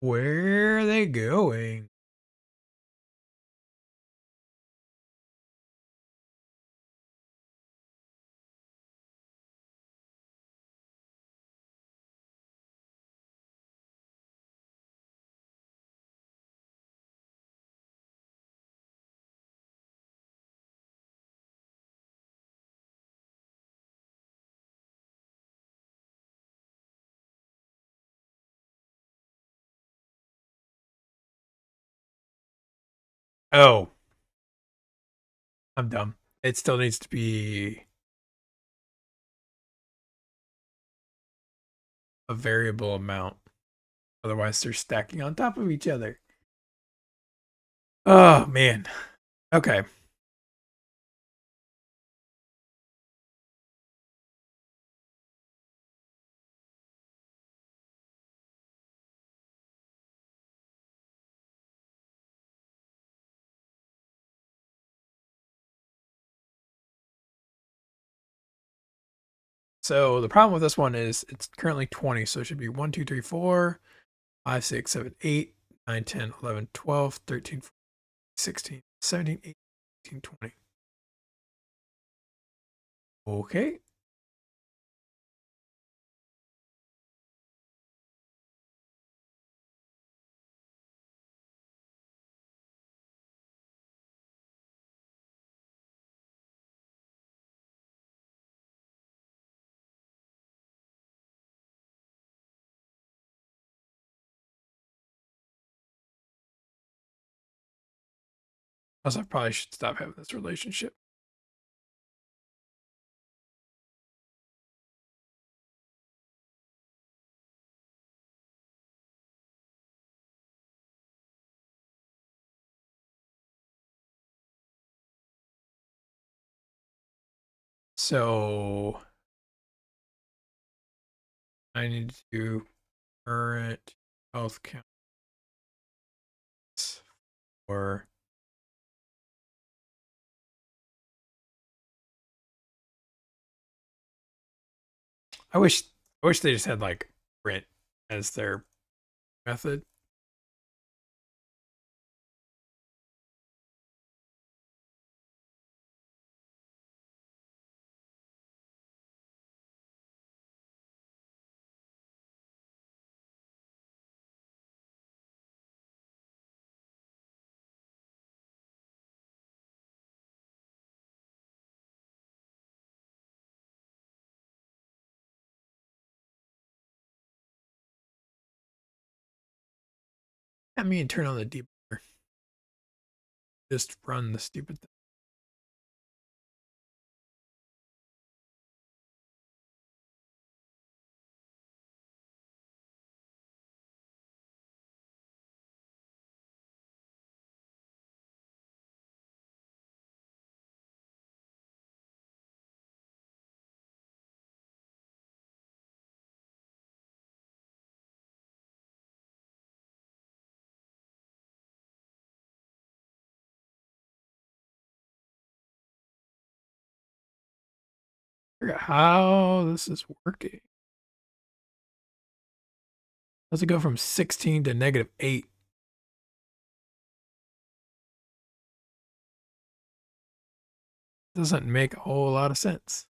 Where are they going? Oh, I'm dumb. It still needs to be a variable amount. Otherwise, they're stacking on top of each other. Oh, man. Okay. So the problem with this one is it's currently 20. So it should be 1, 2, 3, 4, 5, 6, 7, 8, 9, 10, 11, 12, 13, 14, 16, 17, 18, 20. Okay. Also, I probably should stop having this relationship. So I need to do current health counts for I wish they just had like print as their method. Let me turn on the debugger. Just run the stupid thing. Figure out how this is working. Does it go from 16 to -8? Doesn't make a whole lot of sense.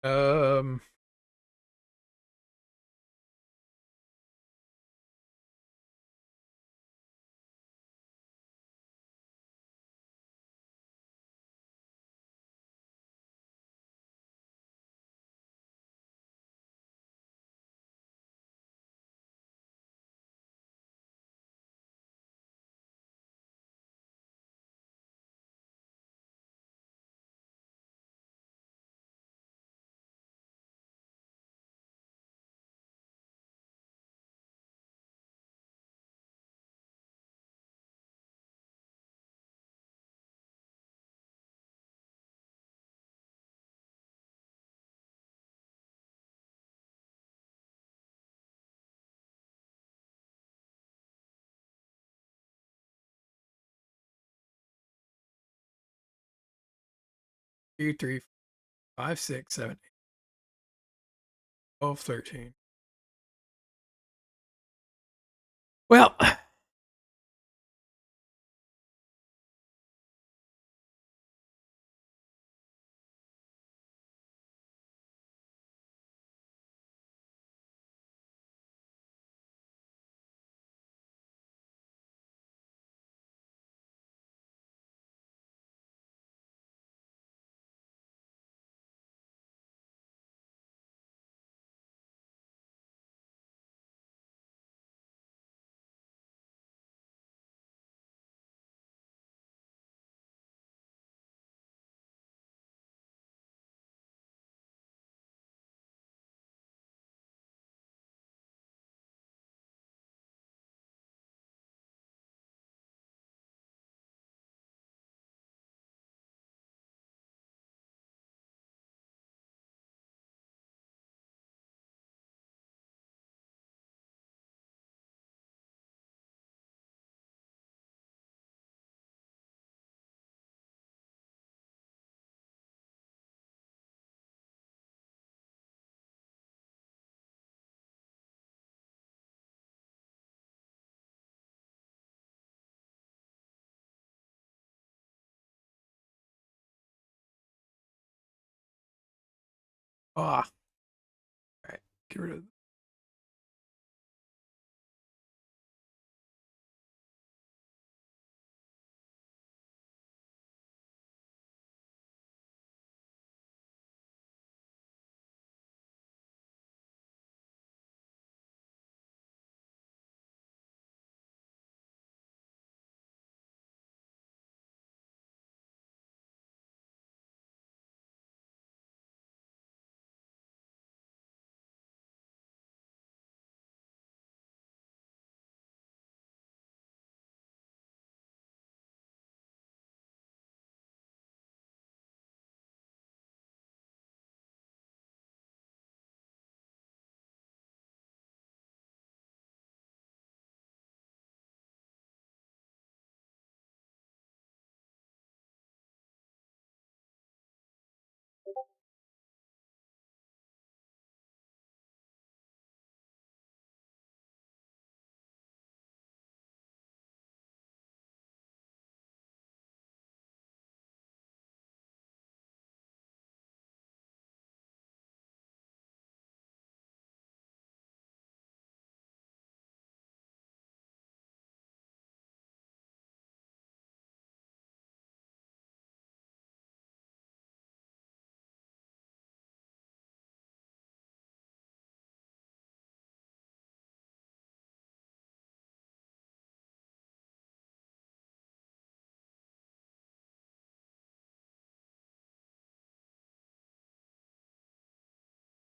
Um, 2, 3, 5, 6, 7, 8, 12, 13. Well, ah, get rid of.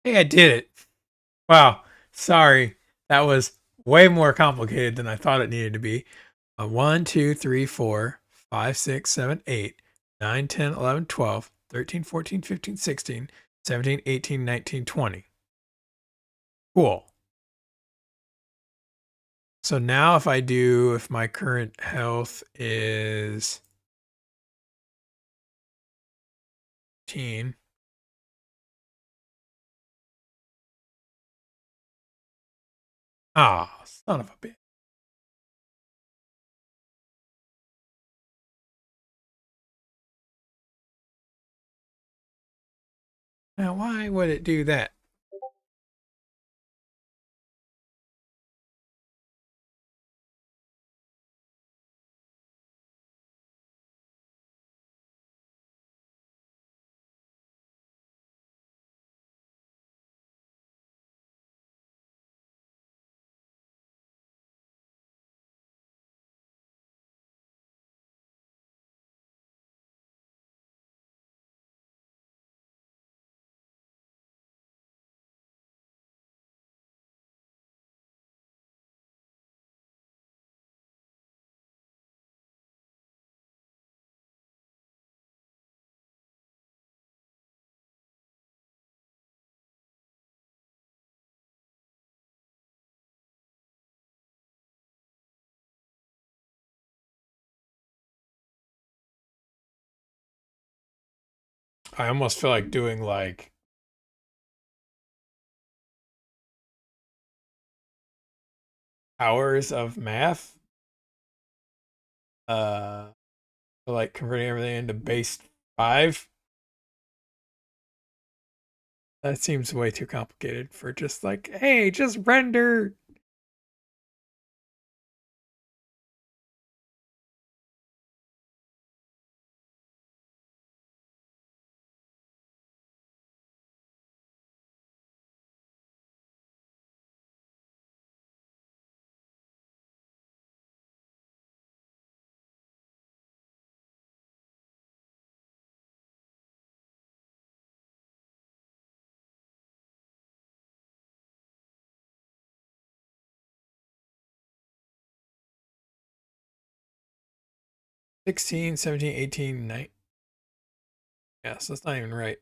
Hey, I did it. Wow. Sorry. That was way more complicated than I thought it needed to be. 1, 2, 3, 4, 5, 6, 7, 8, 9, 10, 11, 12, 13, 14, 15, 16, 17, 18, 19, 20. Cool. So now if my current health is 15. Ah, son of a bitch. Now, why would it do that? I almost feel like doing like hours of math. Uh, like converting everything into base 5. That seems way too complicated for just like, hey, just render. Sixteen, 17, 18, 19. Yeah, so that's not even right.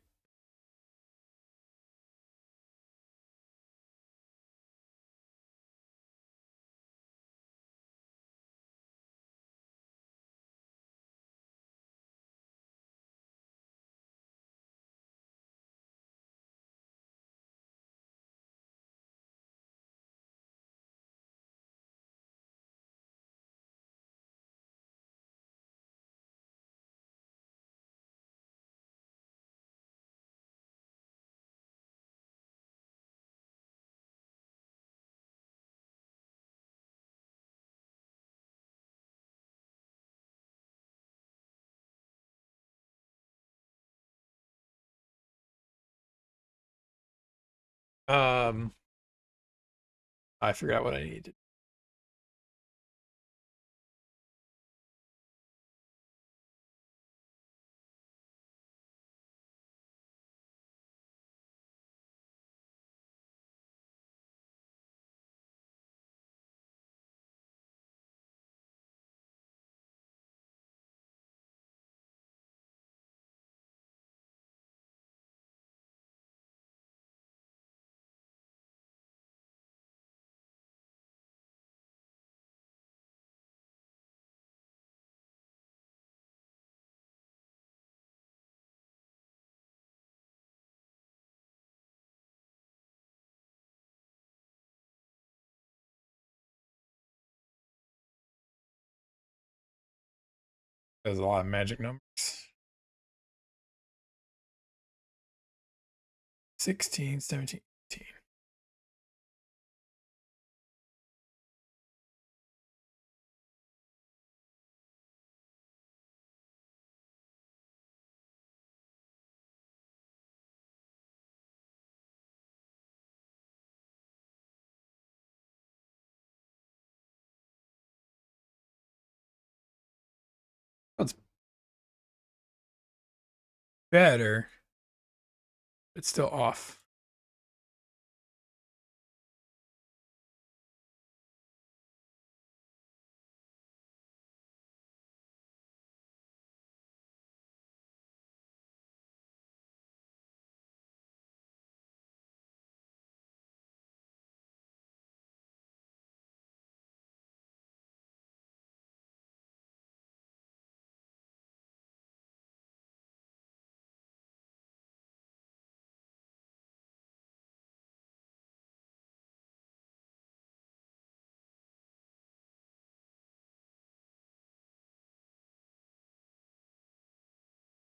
Um, I forgot what I needed. There's a lot of magic numbers. 16, 17, 18. That's better. It's still off.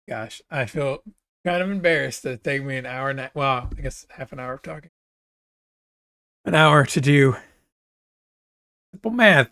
Gosh, I feel kind of embarrassed that it take me an hour and well, I guess half an hour of talking. An hour to do simple math.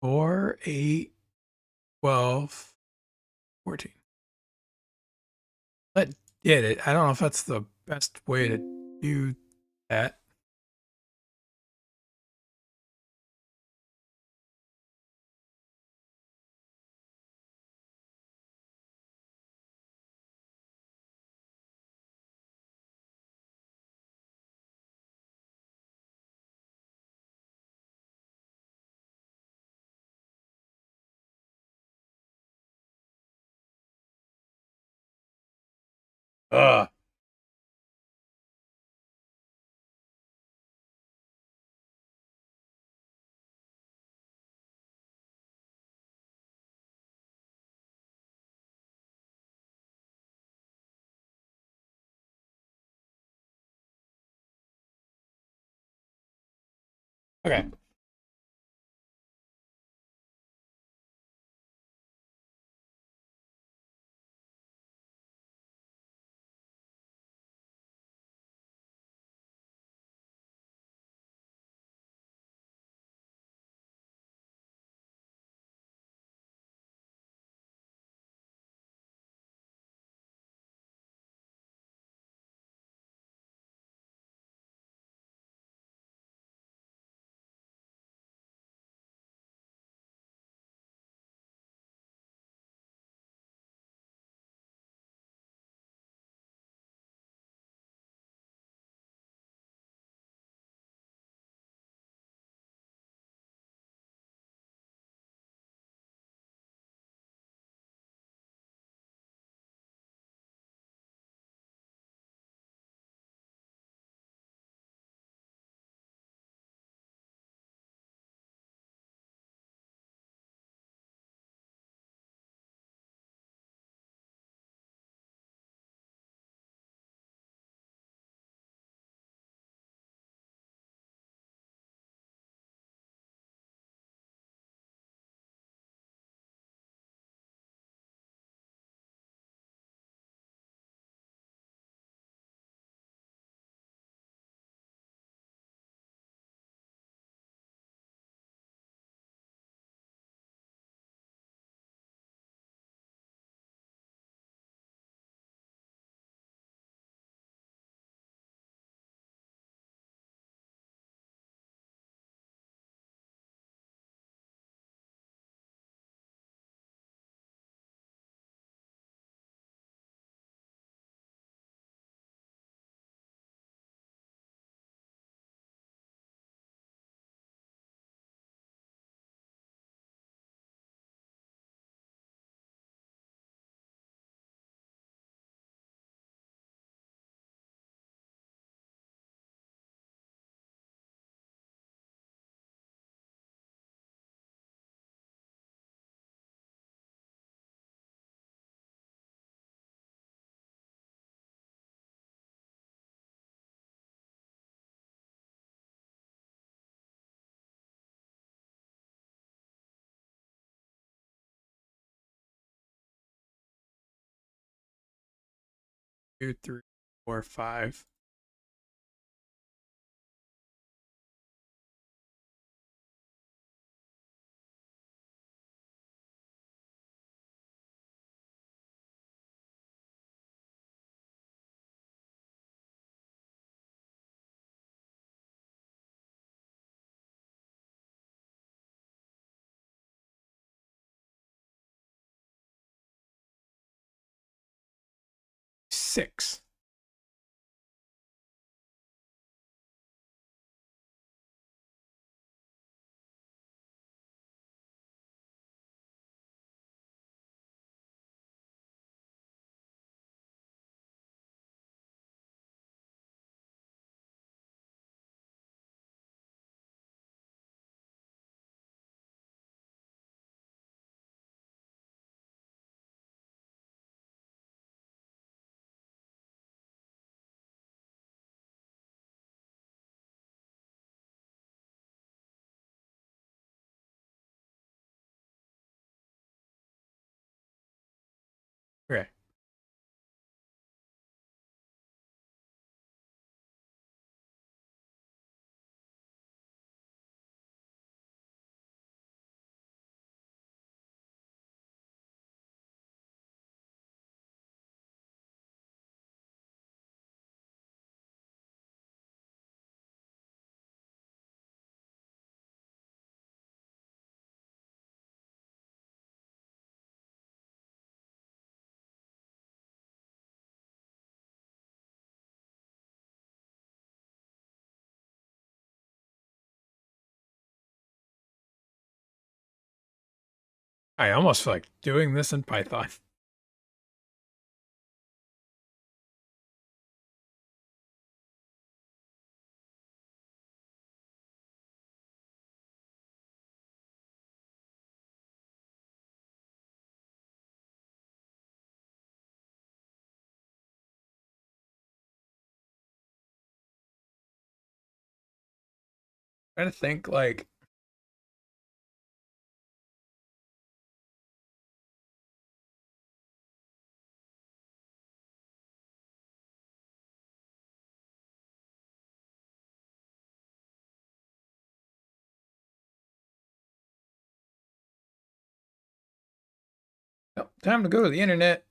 Four, 8, 12, 14. That did it. I don't know if that's the best way to do that. Ugh. Okay. 2, 3, 4, 5. Six. Okay. I almost feel like doing this in Python. Trying to think like oh, time to go to the internet.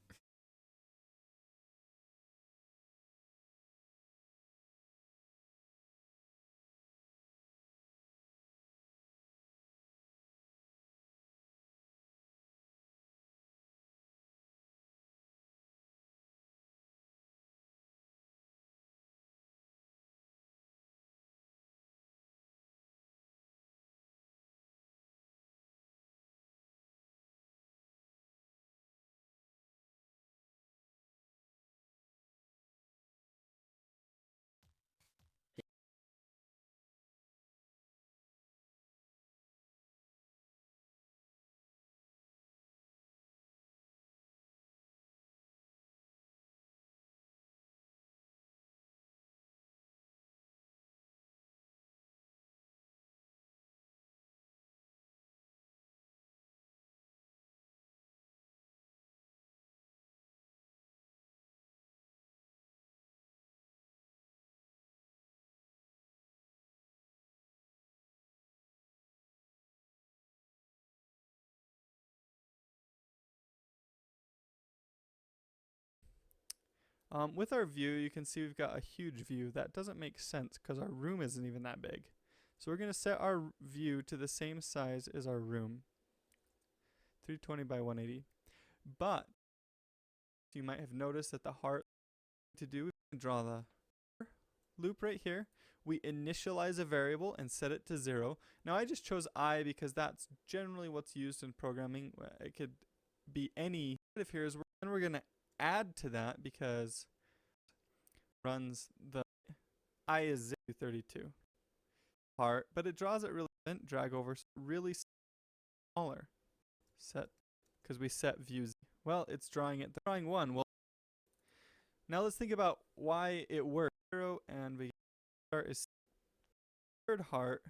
With our view, you can see we've got a huge view. That doesn't make sense because our room isn't even that big. So we're going to set our view to the same size as our room, 320 by 180. But you might have noticed that the heart to do is draw the loop right here. We initialize a variable and set it to 0. Now I just chose I because that's generally what's used in programming. It could be any. If here is, then we're going to add to that because runs the I is 32 part, but it draws it really drag over really smaller set because we set views. Well, it's drawing it. Drawing one. Well, now let's think about why it works. 0 and we start is third heart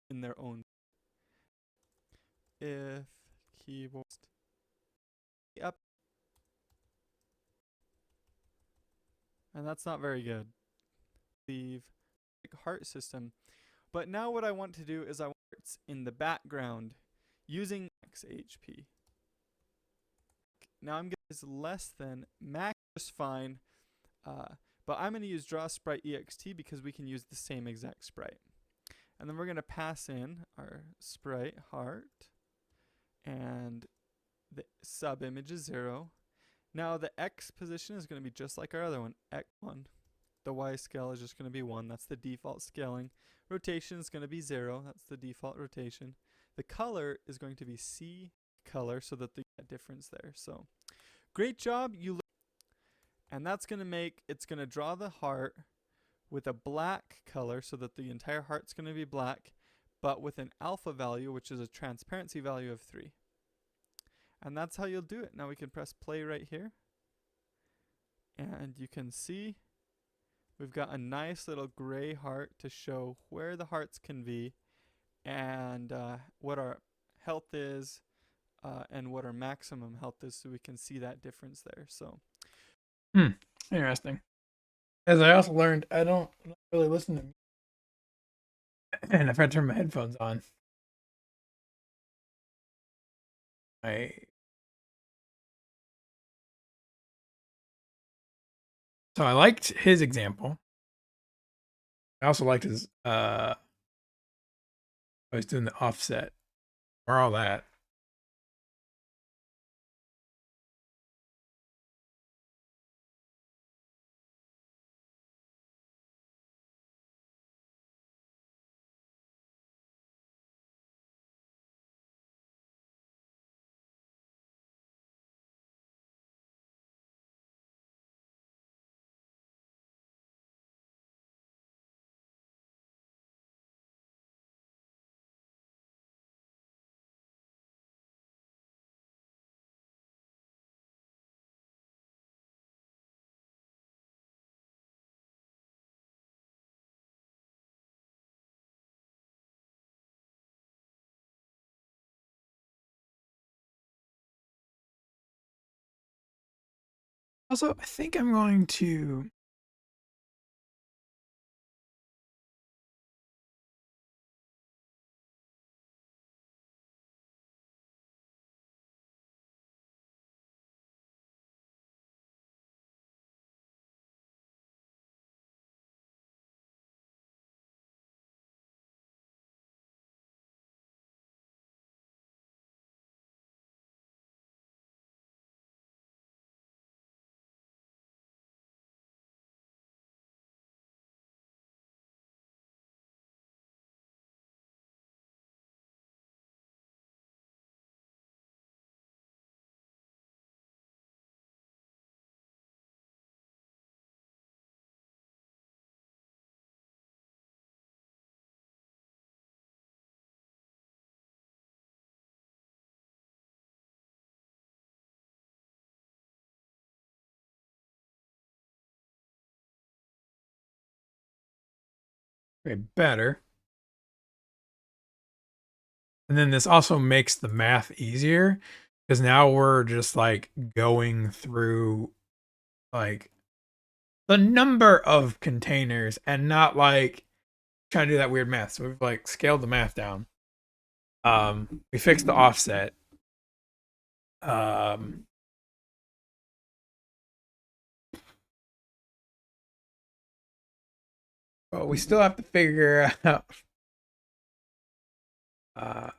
in their own. If keyboard up and that's not very good. Leave heart system. But now what I want to do is I want hearts in the background using max HP. Now I'm getting this less than max just fine, but I'm going to use draw sprite ext because we can use the same exact sprite. And then we're going to pass in our sprite heart, and the sub image is 0. Now the X position is going to be just like our other one, X1. The Y scale is just going to be 1. That's the default scaling. Rotation is going to be 0. That's the default rotation. The color is going to be C color so that the difference there. So great job. And that's going to it's going to draw the heart with a black color so that the entire heart's going to be black, but with an alpha value, which is a transparency value of 3. And that's how you'll do it. Now we can press play right here. And you can see we've got a nice little gray heart to show where the hearts can be and what our health is and what our maximum health is, so we can see that difference there. So, Interesting. As I also learned, I don't really listen to music. And if I turn my headphones on, I so I liked his example. I also liked his I was doing the offset or all that. Also, I think I'm going to okay, better. And then this also makes the math easier because now we're just like going through like the number of containers and not like trying to do that weird math. So we've like scaled the math down. We fixed the offset. Um, but we still have to figure out uh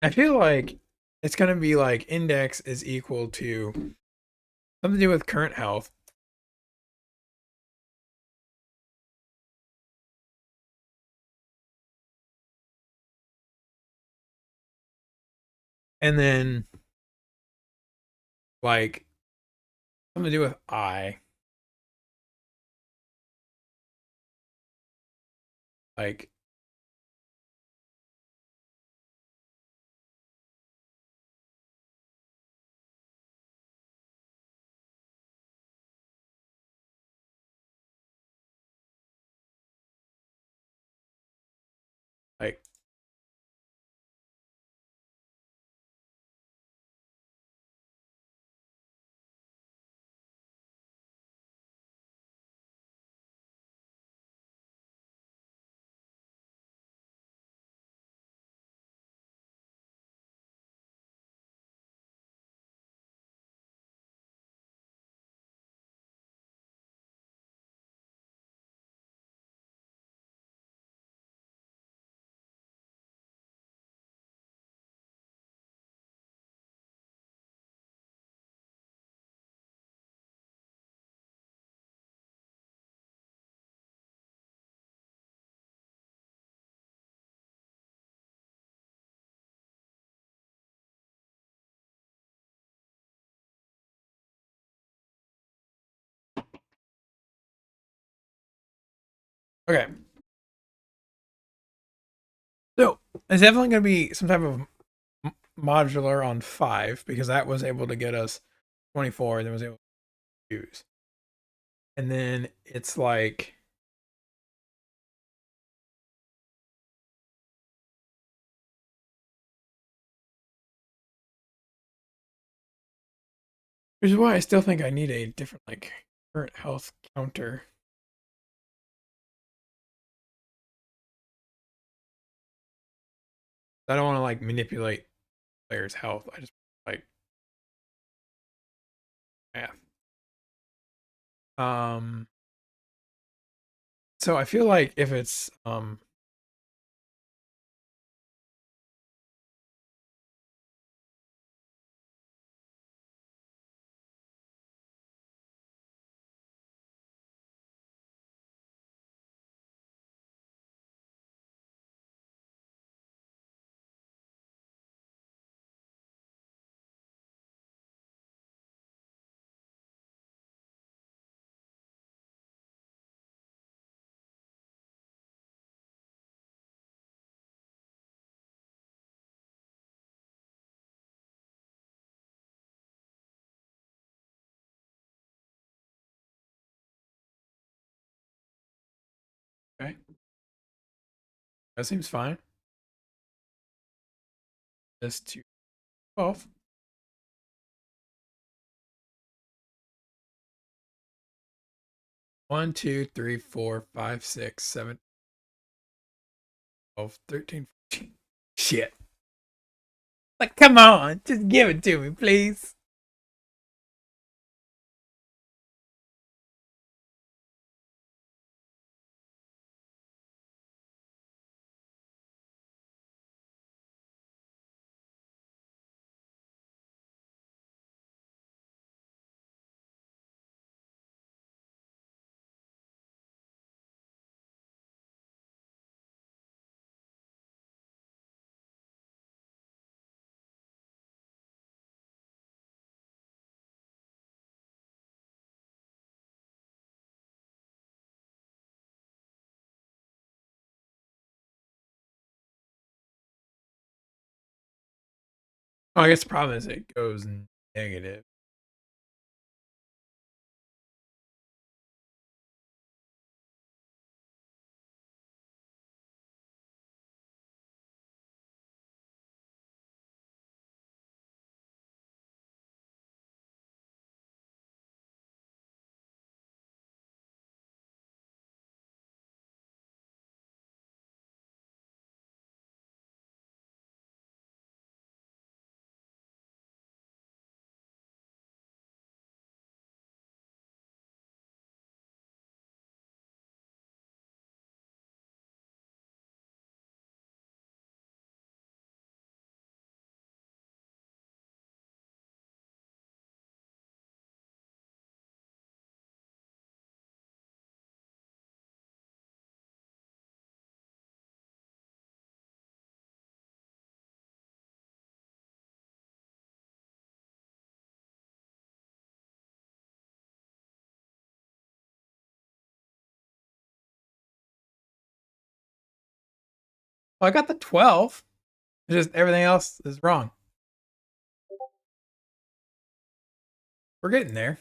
I feel like it's gonna be like index is equal to something to do with current health. And then like Something to do with I. Like, like, okay. So it's definitely going to be some type of modular on 5 because that was able to get us 24 and then was able to use. And then it's like, which is why I still think I need a different, like, current health counter. I don't want to, like, manipulate players' health. I just, like, yeah. Um, so I feel like if it's, okay, that seems fine. This to 12. 1, 2, 3, 4, 5, 6, 7, 12, 13, 14. Shit. Like, come on, just give it to me, please. Oh, I guess the problem is it goes negative. Well, I got the 12. It's just everything else is wrong. We're getting there.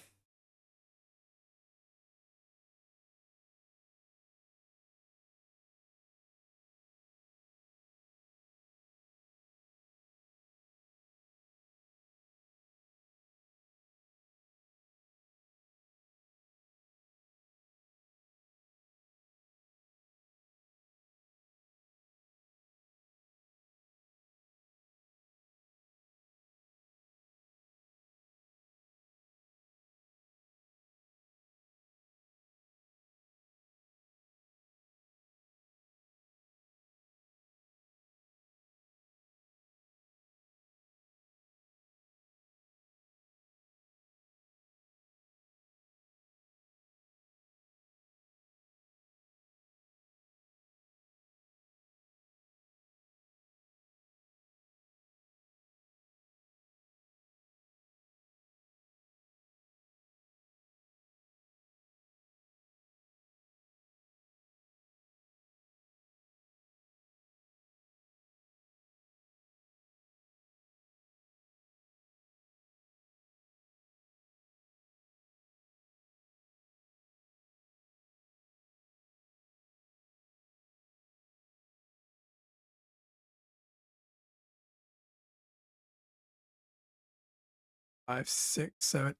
Five, six, seven,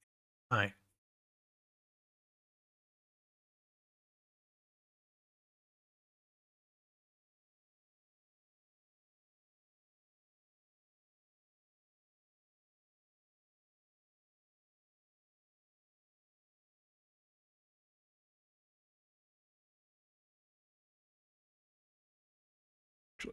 9. Actually,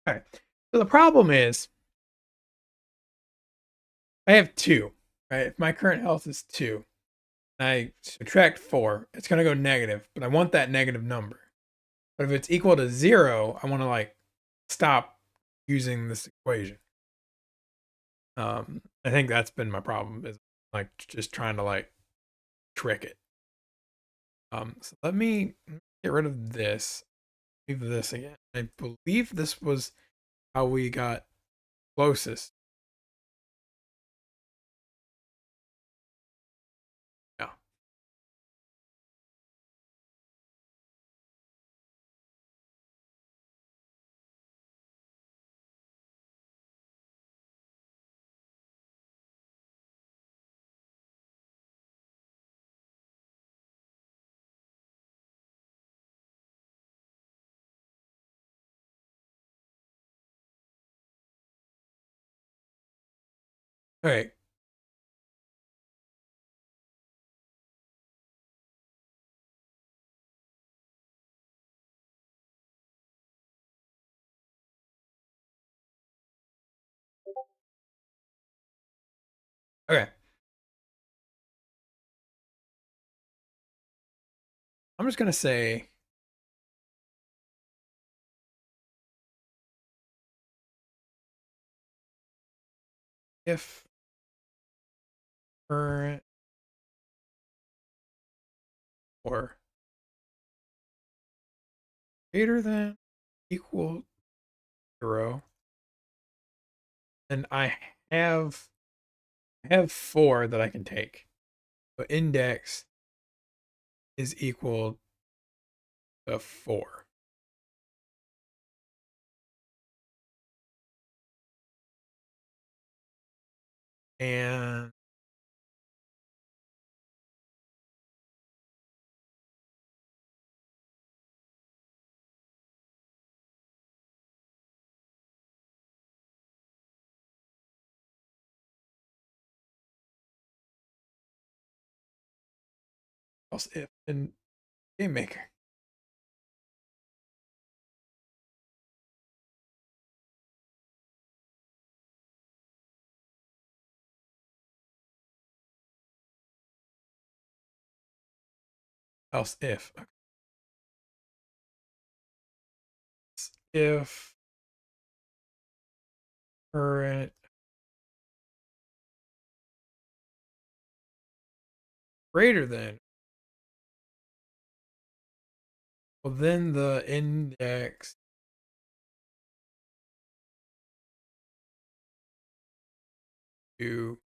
all right. So the problem is I have 2, right? If my current health is 2, and I subtract 4, it's going to go negative, but I want that negative number. But if it's equal to 0, I want to like stop using this equation. I think that's been my problem is like just trying to like trick it. So let me get rid of this. Leave this again. I believe this was how we got closest. Yeah. All right. Okay. I'm just gonna say if current or greater than equal 0, and have I have 4 that I can take. So index is equal to 4. And else if in game maker. Else if. If current greater than, well, then the index to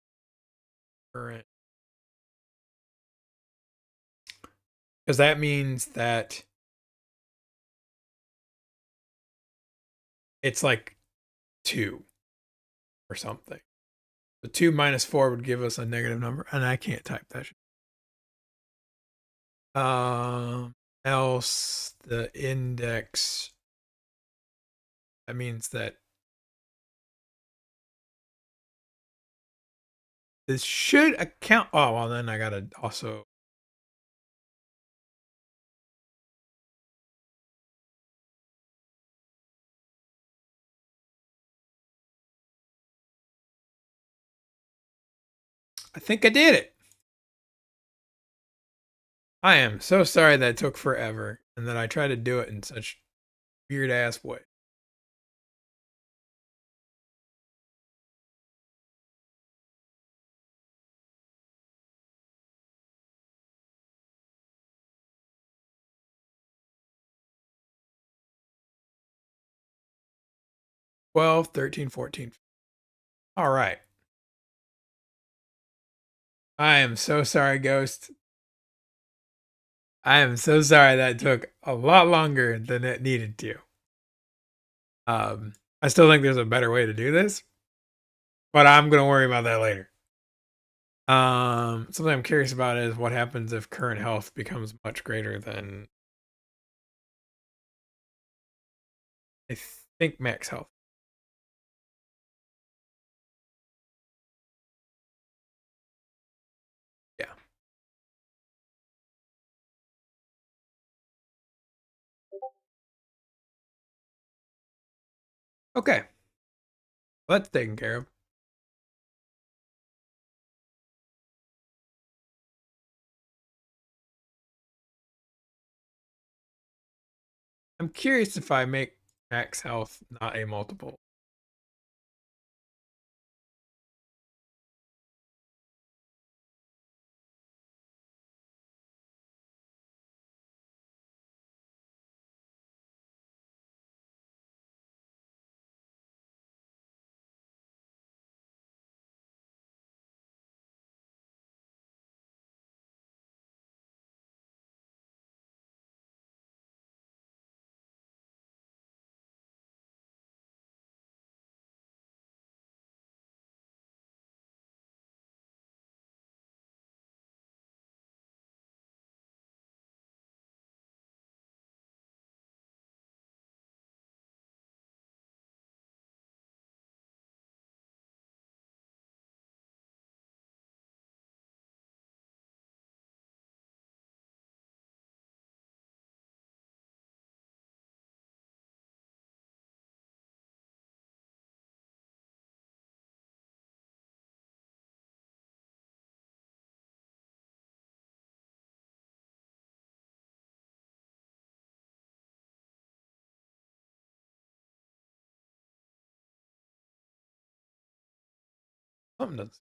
current, because that means that it's like 2 or something. The 2 minus 4 would give us a negative number, and I can't type that shit. Else the index, that means that this should account. Oh, well, then I gotta also. I think I did it. I am so sorry that took forever and that I tried to do it in such weird ass way. Twelve, 13, 14. All right. I am so sorry, Ghost. I am so sorry that took a lot longer than it needed to. I still think there's a better way to do this, but I'm gonna worry about that later. Something I'm curious about is what happens if current health becomes much greater than, I think, max health. Yeah. Okay. Well, that's taken care of. I'm curious if I make max health not a multiple. Something does.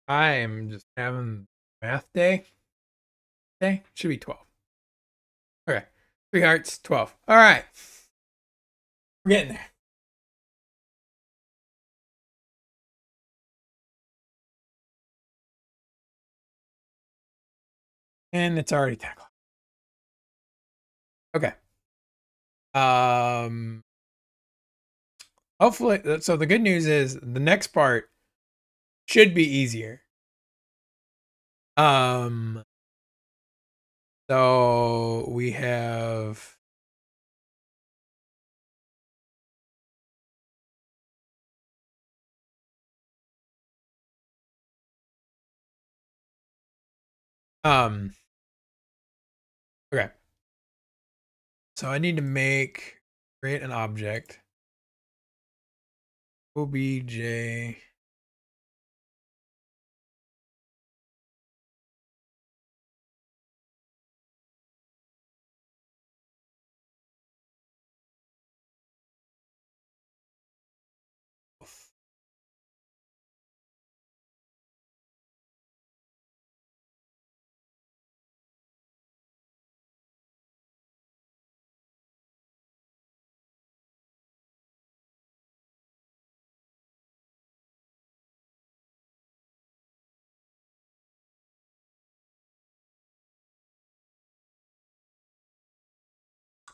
I am just having math day. Okay, should be 12. Okay, 3 hearts, 12. All right, we're getting there. And it's already 10 o'clock. Okay. Um, Hopefully, so the good news is the next part should be easier. Um, so we have um okay. So I need to create an object. Obj.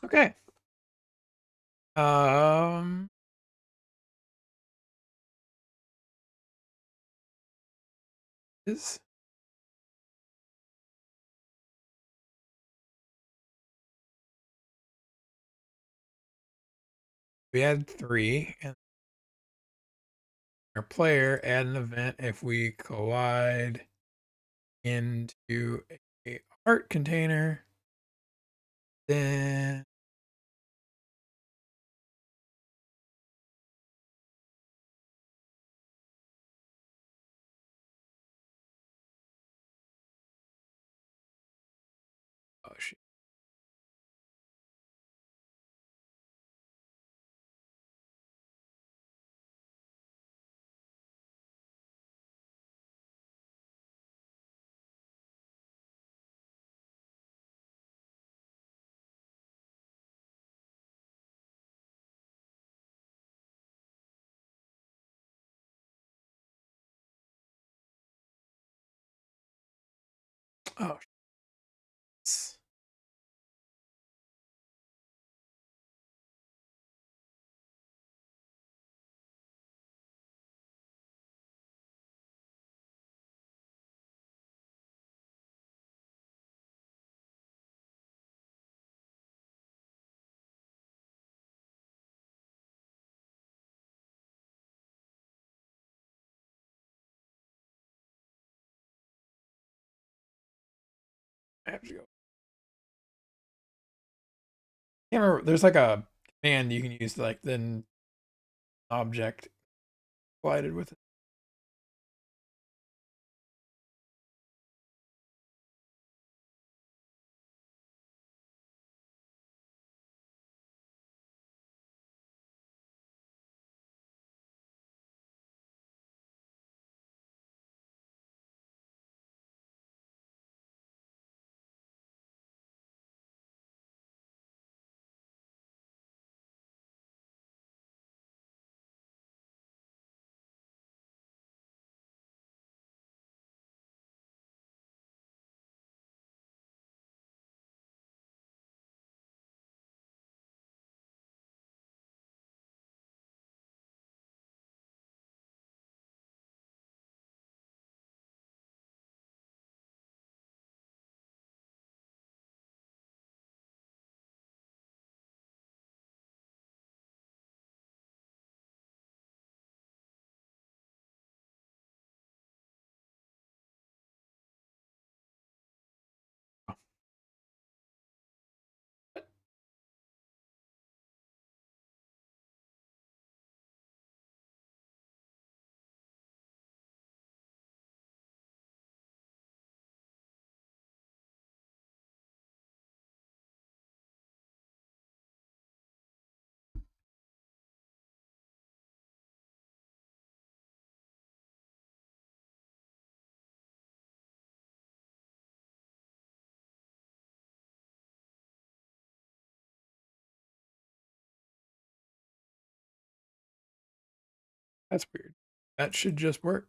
Okay. Um, is we had three, and our player add an event if we collide into a heart container. Then oh shit. Oh, shit. I have to go. Can't remember. There's like a command you can use to like then object collided with it. That's weird. That should just work.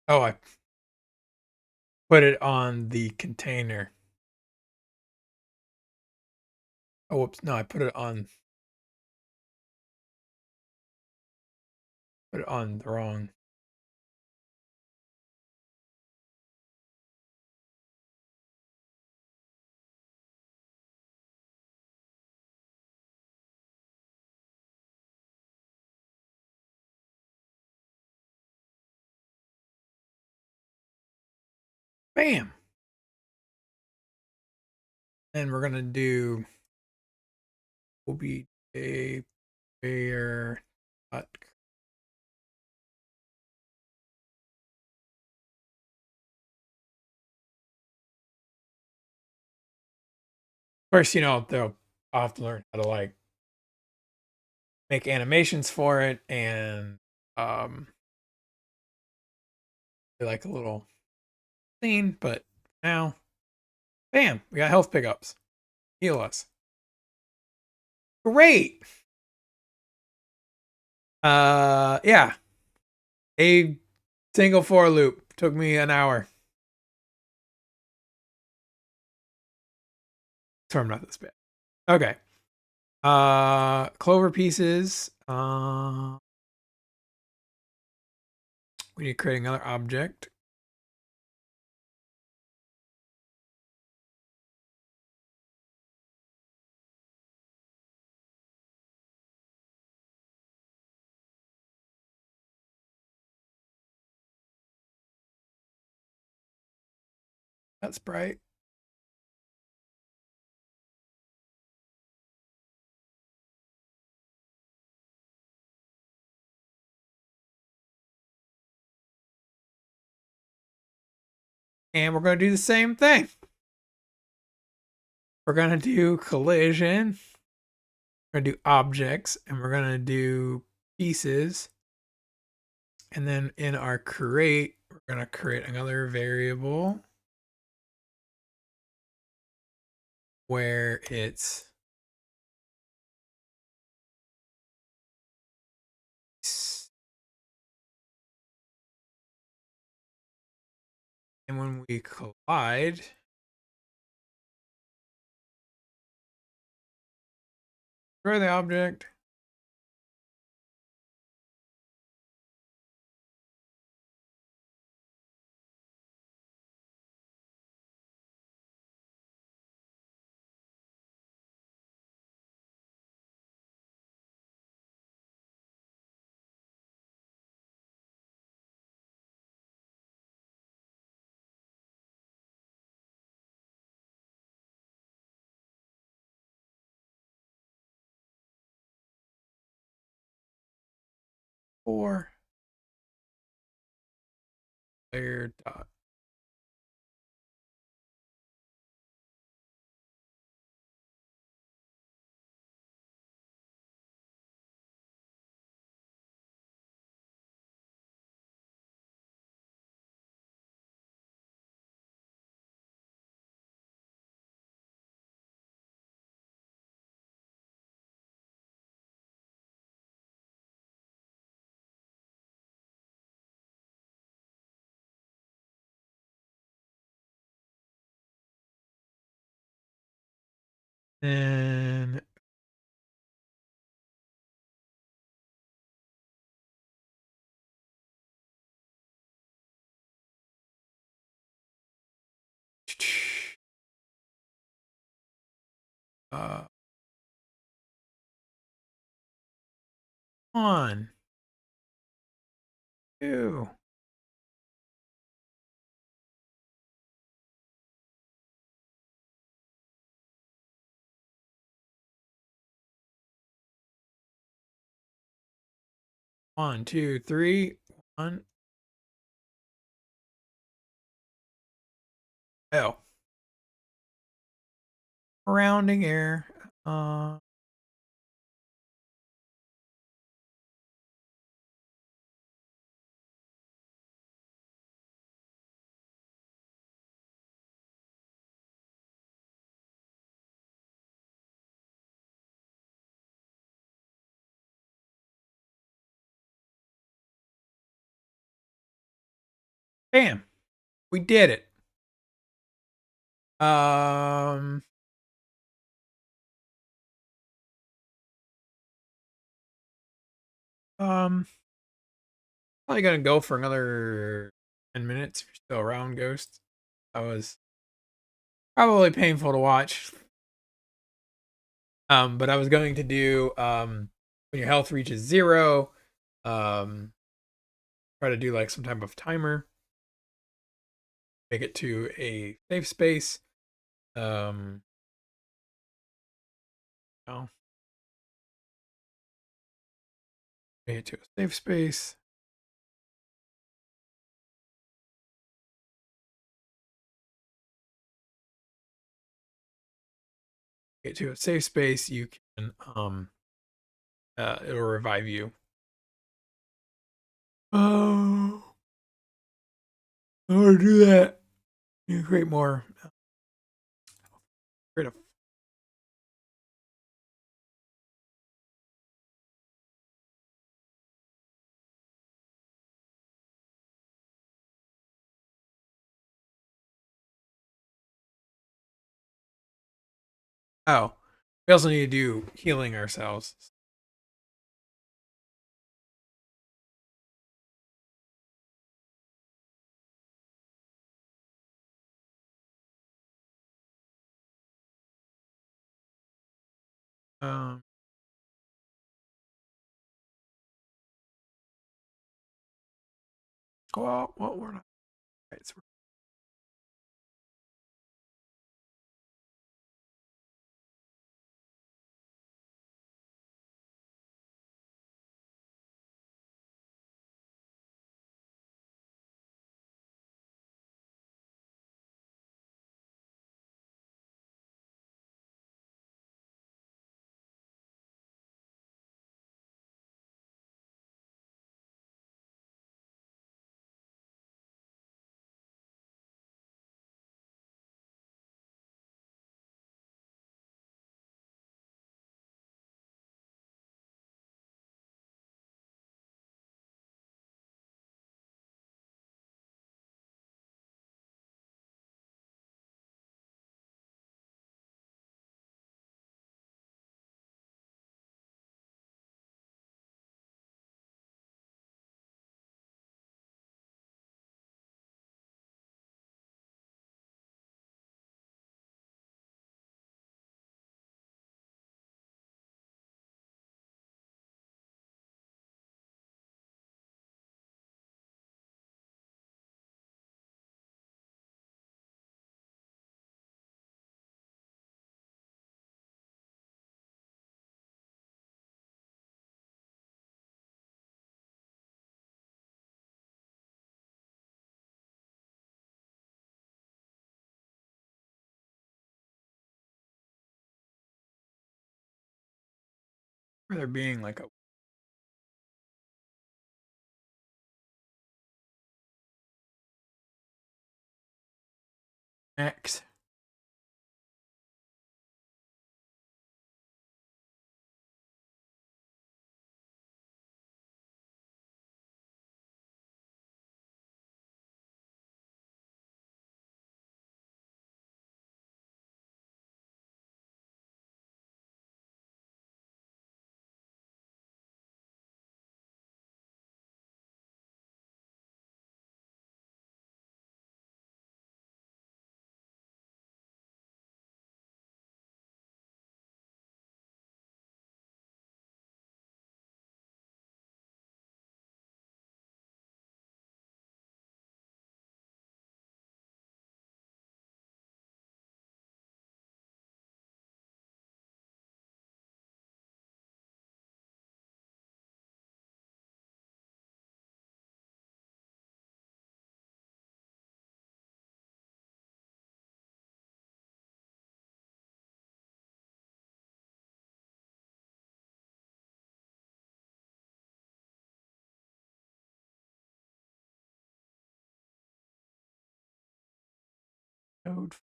Oh, I put it on the container. Oh, whoops. No, I put it on the wrong. Bam. And we're gonna do OBJ bear dot. First, I'll have to learn how to like make animations for it and um do like a little scene, but now bam, we got health pickups. Heal us. Great. Yeah. A single for loop took me an hour. So I'm not this bad. Okay. Clover pieces. We need to create another object. That's bright. And we're going to do the same thing. We're going to do collision. We're going to do objects. And we're going to do pieces. And then in our create, we're going to create another variable where it's and when we collide, destroy the object. Or layer dot. Then uh, on. Ew. One, two, three. One. Oh. Rounding error. Bam. We did it. Um. Um. Probably gonna go for another 10 minutes if you're still around, Ghost. That was probably painful to watch. But I was going to do when your health reaches 0, um, try to do like some type of timer, make it to a safe space. Um, no, make it to a safe space. Get to a safe space. You can it'll revive you. Oh, in order to do that, you create more. Create a Oh, we also need to do healing ourselves. Um, well, we're not. Right, so for there being like a X. Code.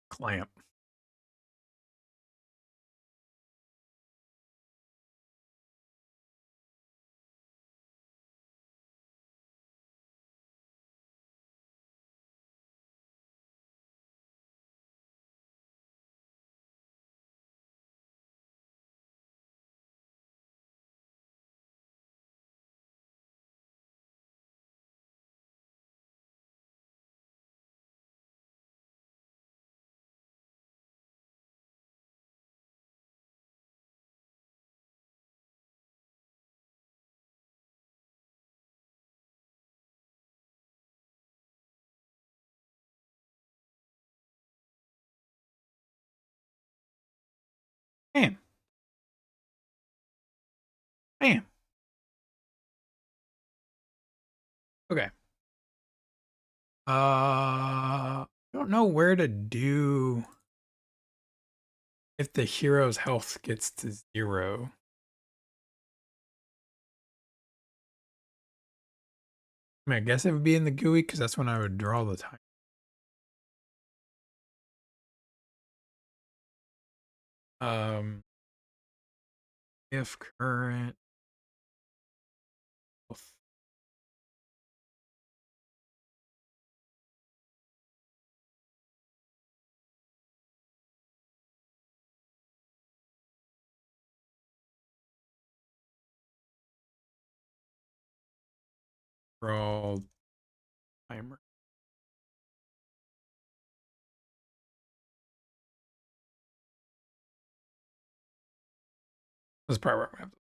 Clamp. Bam. Bam. Okay. I don't know where to do if the hero's health gets to 0. I mean, I guess it would be in the GUI because that's when I would draw the time. If current health draw timer. This is part where I'm gonna have to.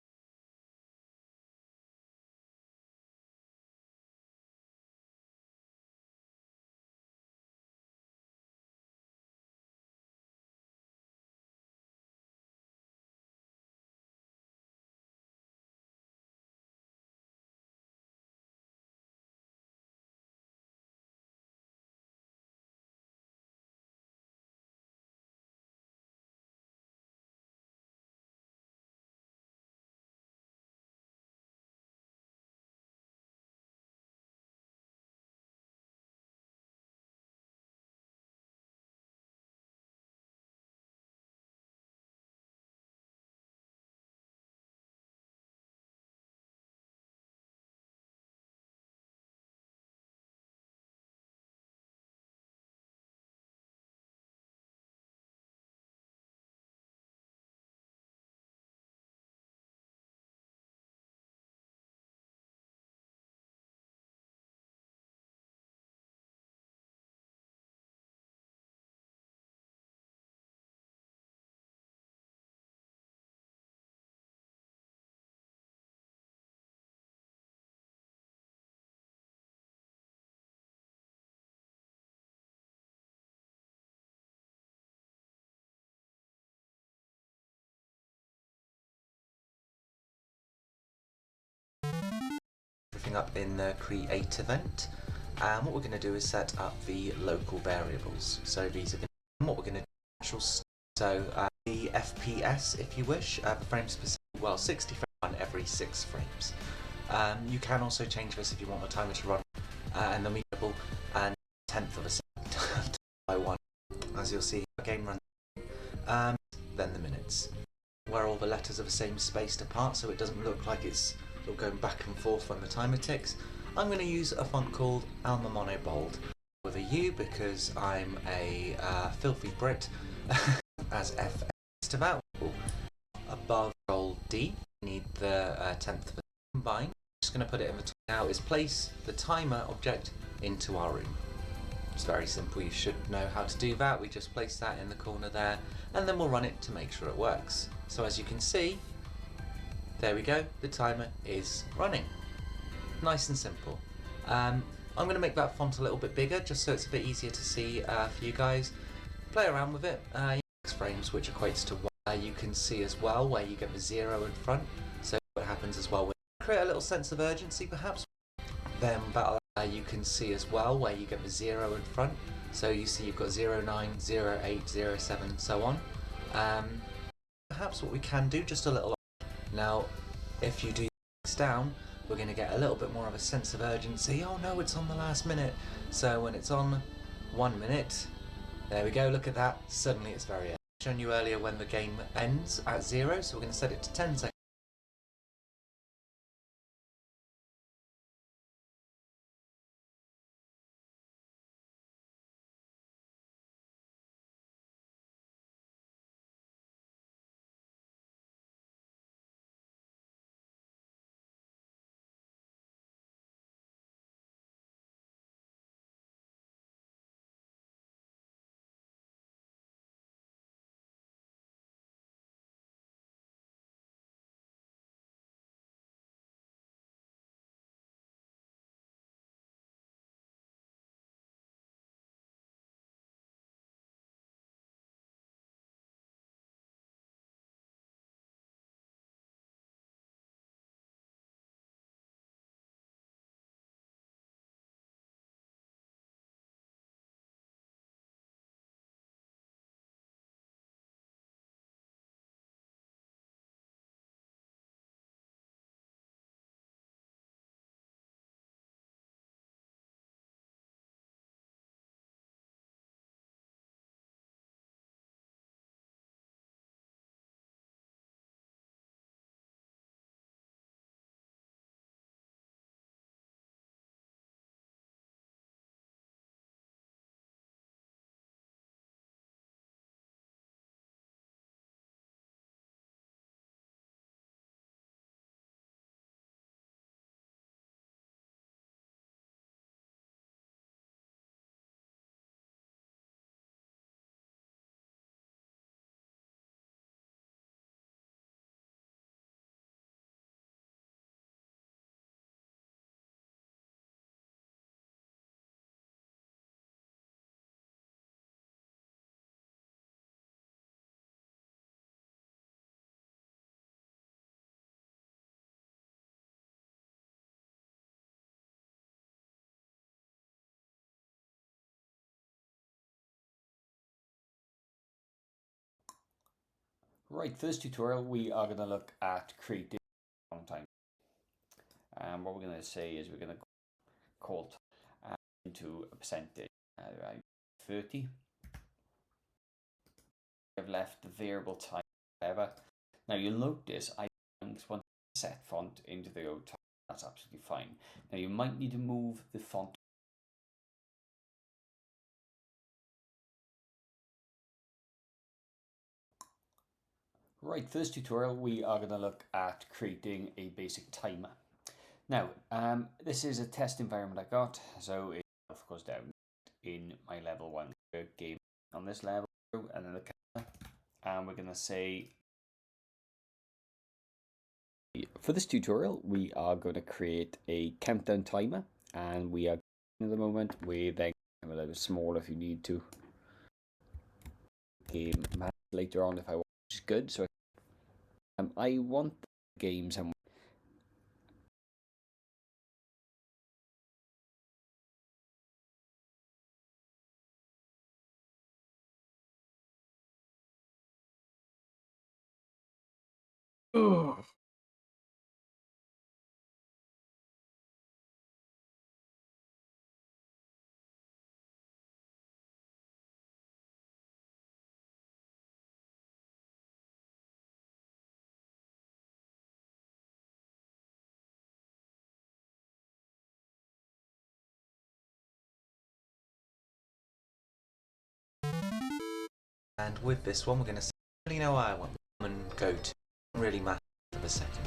Everything up in the create event, and what we're going to do is set up the local variables. So these are what we're going to do. Actual so the FPS, if you wish, frames per second. Well, 60 frames every 6 frames. You can also change this if you want the timer to run, and then we double and 1/10 of a second by 1, as you'll see. The game runs. Then the minutes, where all the letters are the same spaced apart, so it doesn't look like it's sort of going back and forth when the timer ticks. I'm going to use a font called Alma Mono Bold with a U because I'm a filthy Brit. As F to that, above roll D, you need the 10th of a combine. I'm just going to put it in the now is place the timer object into our room. It's very simple, you should know how to do that. We just place that in the corner there, and then we'll run it to make sure it works. So as you can see, there we go, the timer is running. Nice and simple. I'm going to make that font a little bit bigger just so it's a bit easier to see for you guys. Play around with it. Frames, which equates to 1. You can see as well where you get the 0 in front. So what happens as well, when you create a little sense of urgency perhaps, then you can see as well where you get the 0 in front. So you see you've got 09, 08, 07, so on. Perhaps what we can do just a little. Now, if you do things down, we're going to get a little bit more of a sense of urgency. Oh no, it's on the last minute. So when it's on 1 minute, there we go, look at that. Suddenly it's very early. I've shown you earlier when the game ends at 0, so we're going to set it to 10 seconds. Right, for this tutorial we are going to look at creating time. And what we're going to say is we're going to call into a percentage. 30. I've left the variable time whatever. Now you'll notice I just want to set font into the old time. That's absolutely fine. Now you might need to move the font. Right, for this tutorial we are going to look at creating a basic timer. Now, this is a test environment I got, so it of course down in my level 1 game on this level, and then the camera, and we're going to say, for this tutorial we are going to create a countdown timer, and we are at the moment we then a little small if you need to game later on if I want, which is good. So I want games and Oh. And with this one, we're going to say, really know I want and go to really matter for the second.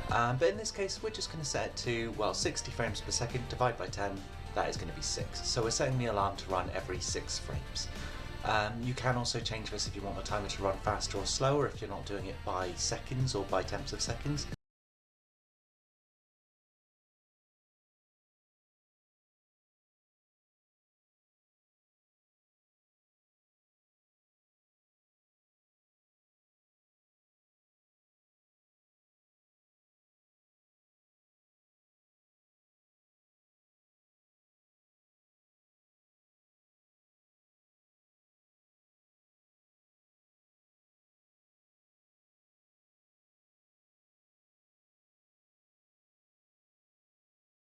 But in this case, we're just going to set it to, well, 60 frames per second, divide by 10, that is going to be 6. So we're setting the alarm to run every 6 frames. You can also change this if you want the timer to run faster or slower, if you're not doing it by seconds or by tenths of seconds.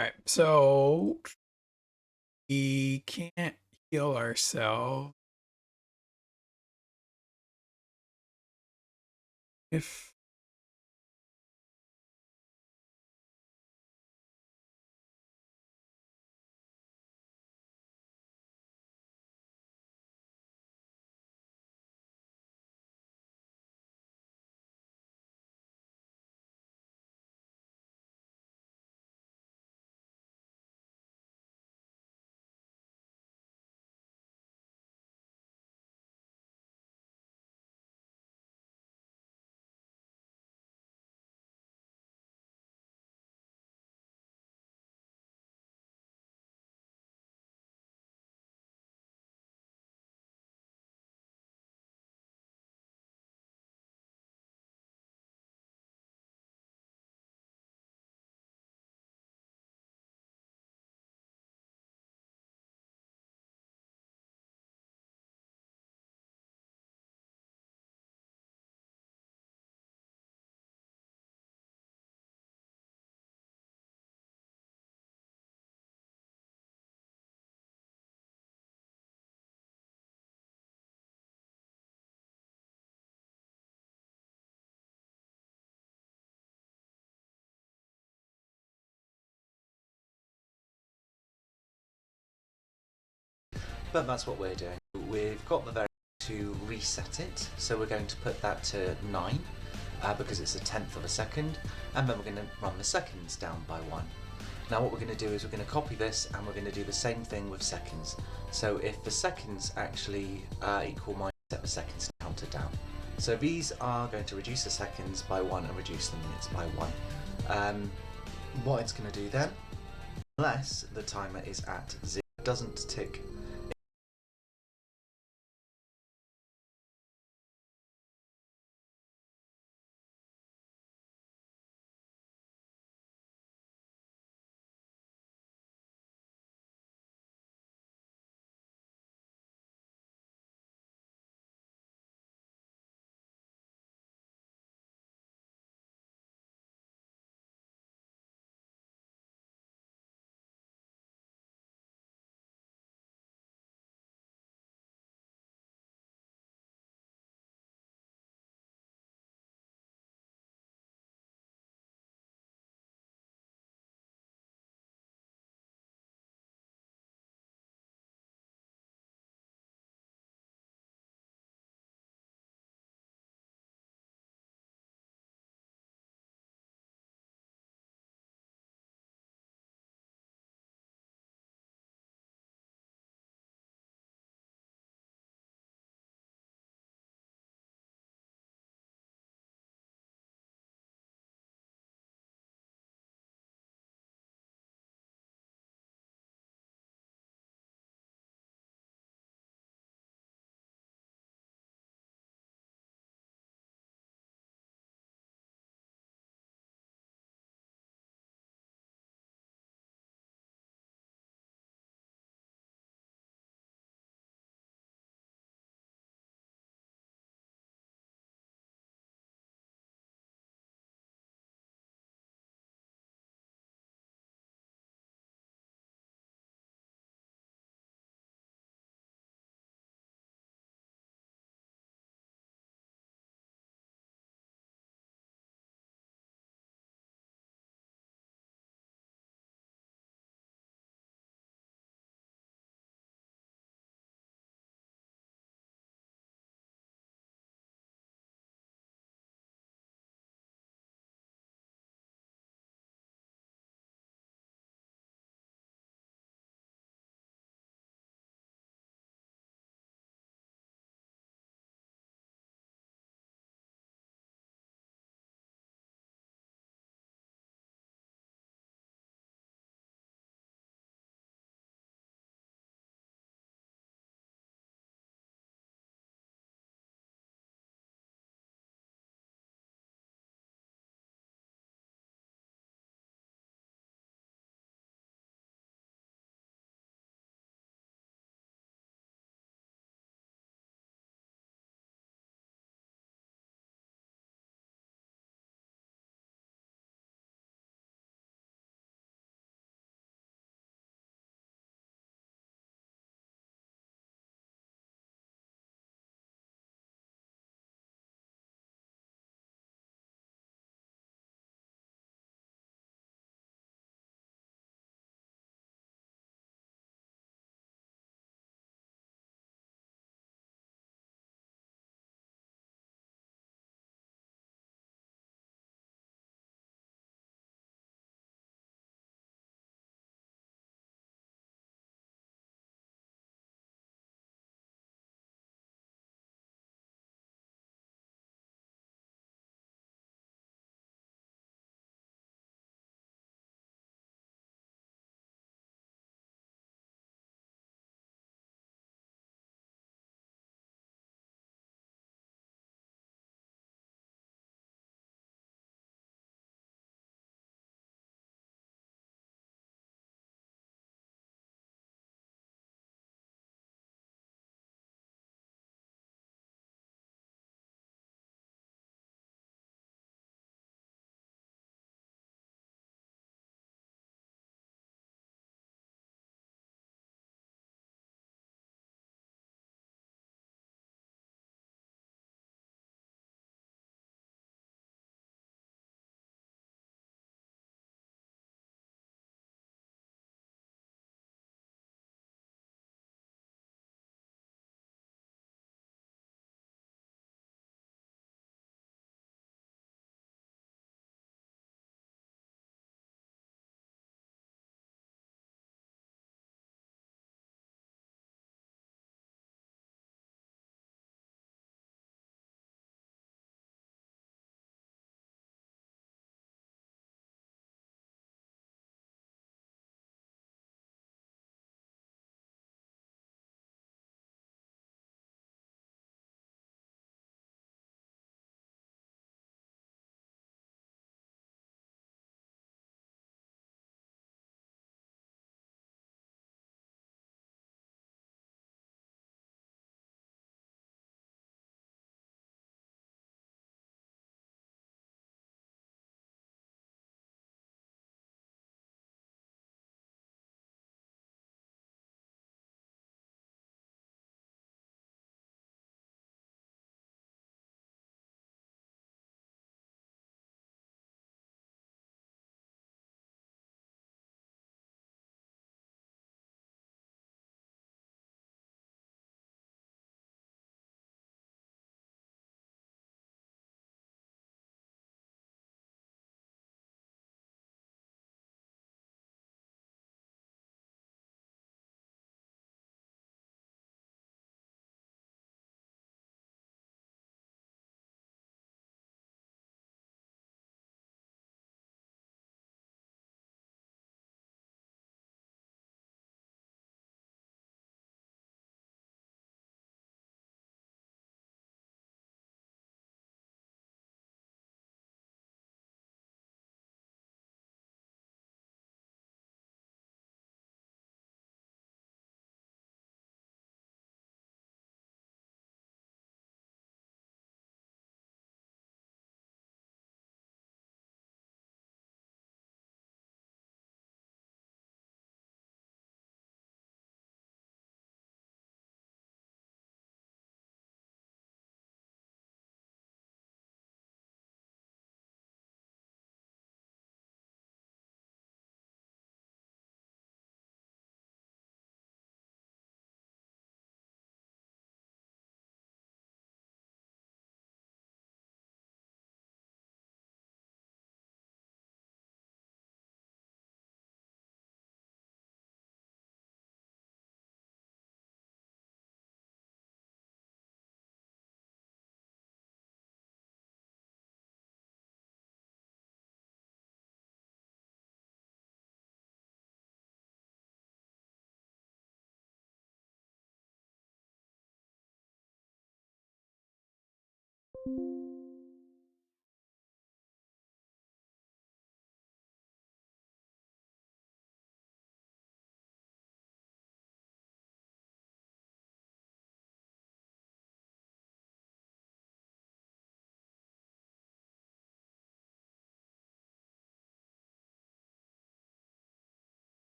All right, so we can't heal ourselves if But that's what we're doing. We've got the variable to reset it, so we're going to put that to 9 because it's a tenth of a second, and then we're going to run the seconds down by 1. Now what we're going to do is we're going to copy this and we're going to do the same thing with seconds. So if the seconds actually equal minus, set the seconds counter down. So these are going to reduce the seconds by 1 and reduce the minutes by 1. What it's going to do then, unless the timer is at 0, doesn't tick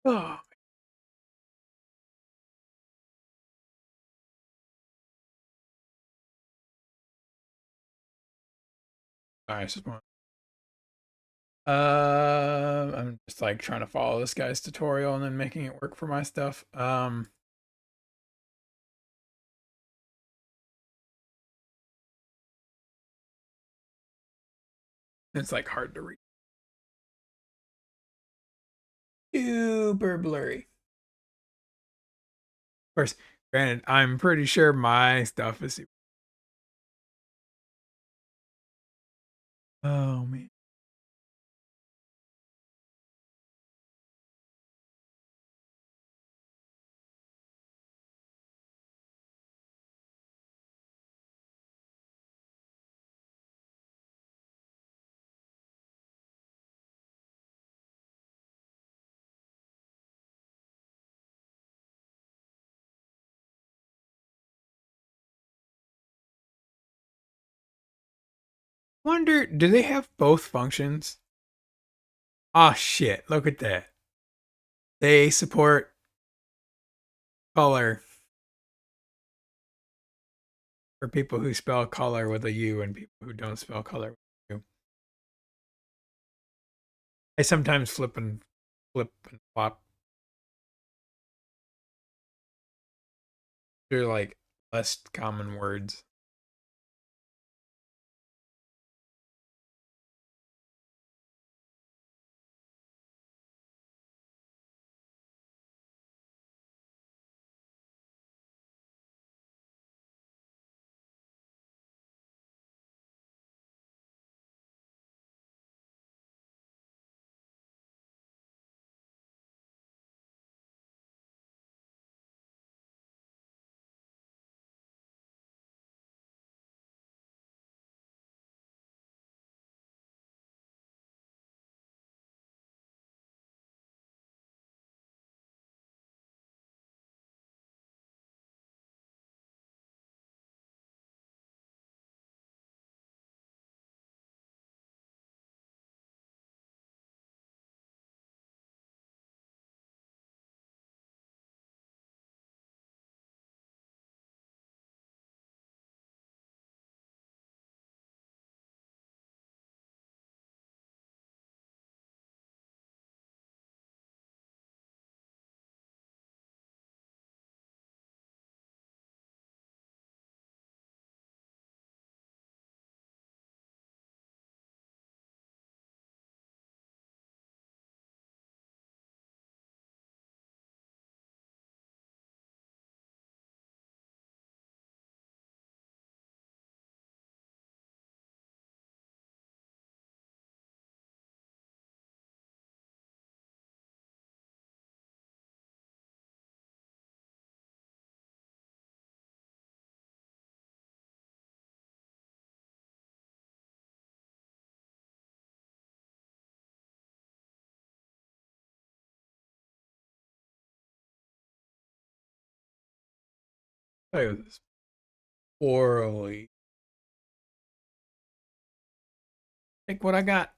Oh, nice one. I'm just like trying to follow this guy's tutorial and then making it work for my stuff. It's like hard to read. Super blurry. Of course, granted, I'm pretty sure my stuff is. Oh man. Wonder, do they have both functions? Oh shit, look at that. They support color for people who spell color with a U and people who don't spell color with a U. I sometimes flip and flop. They're like less common words. Play with this orally. Take what I got.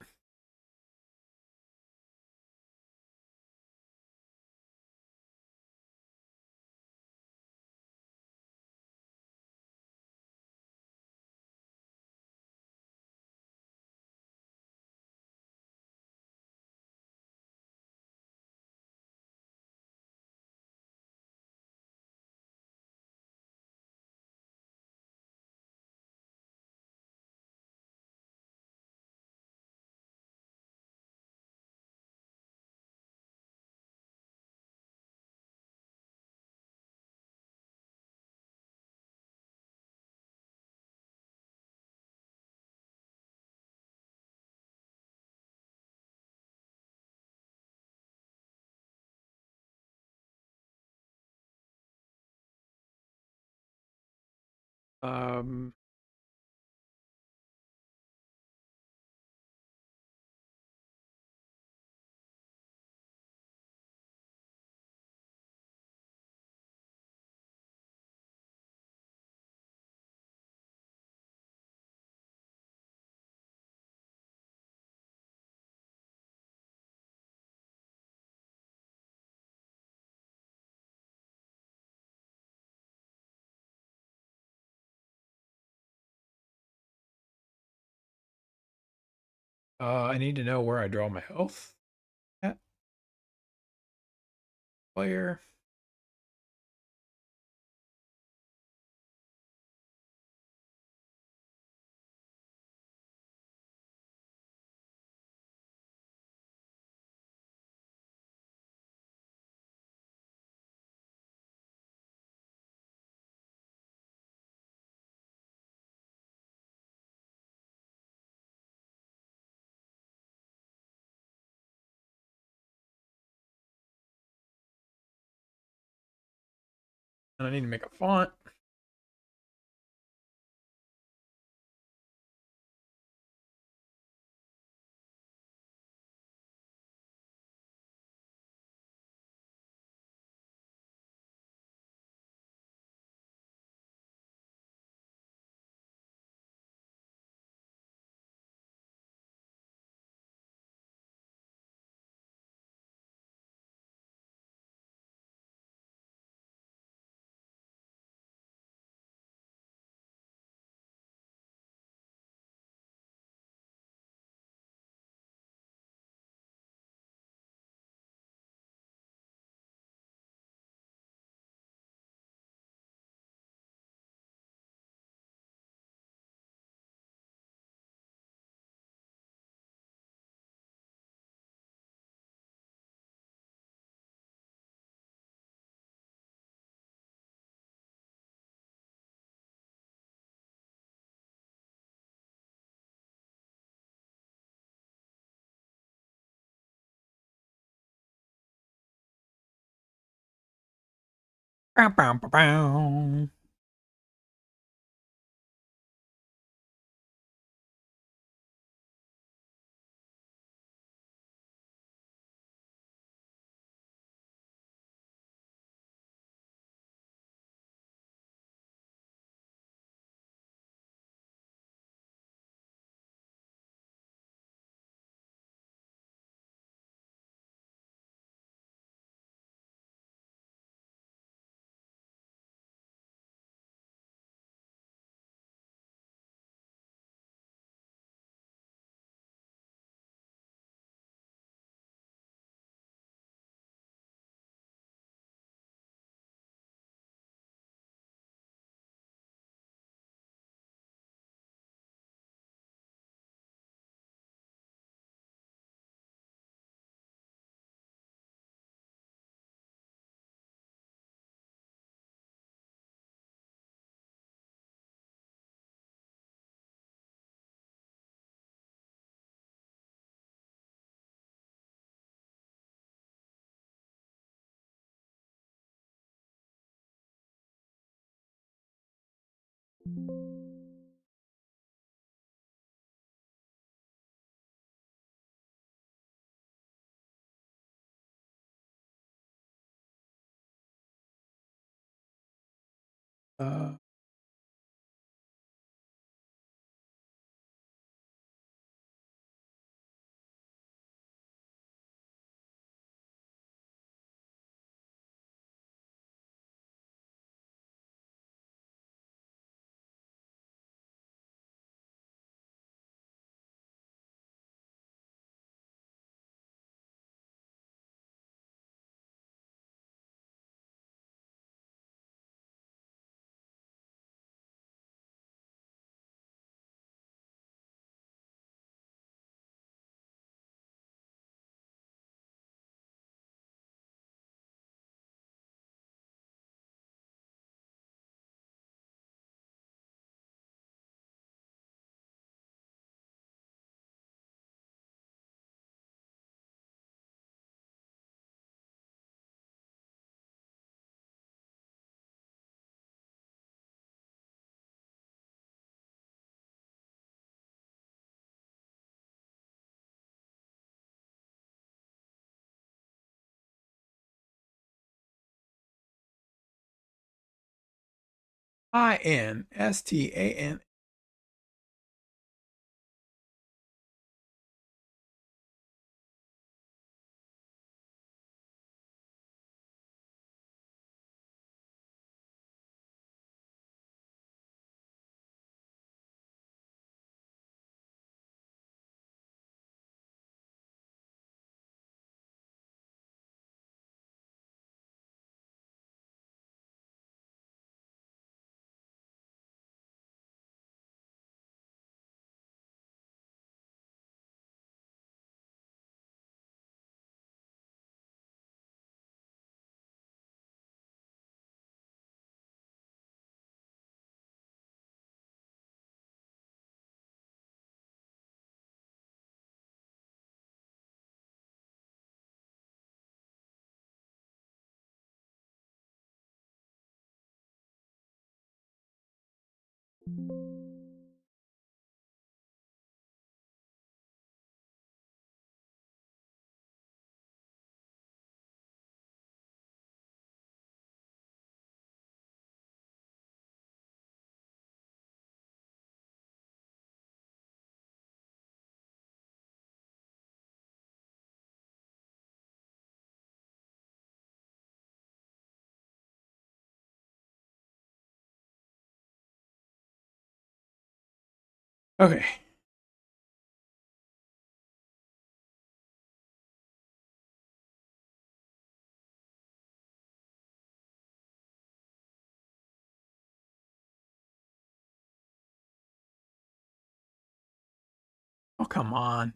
Um, I need to know where I draw my health at. Player. And I need to make a font. Bow, bow, bow, bow. Uh, INSTAN. Okay. Oh, come on.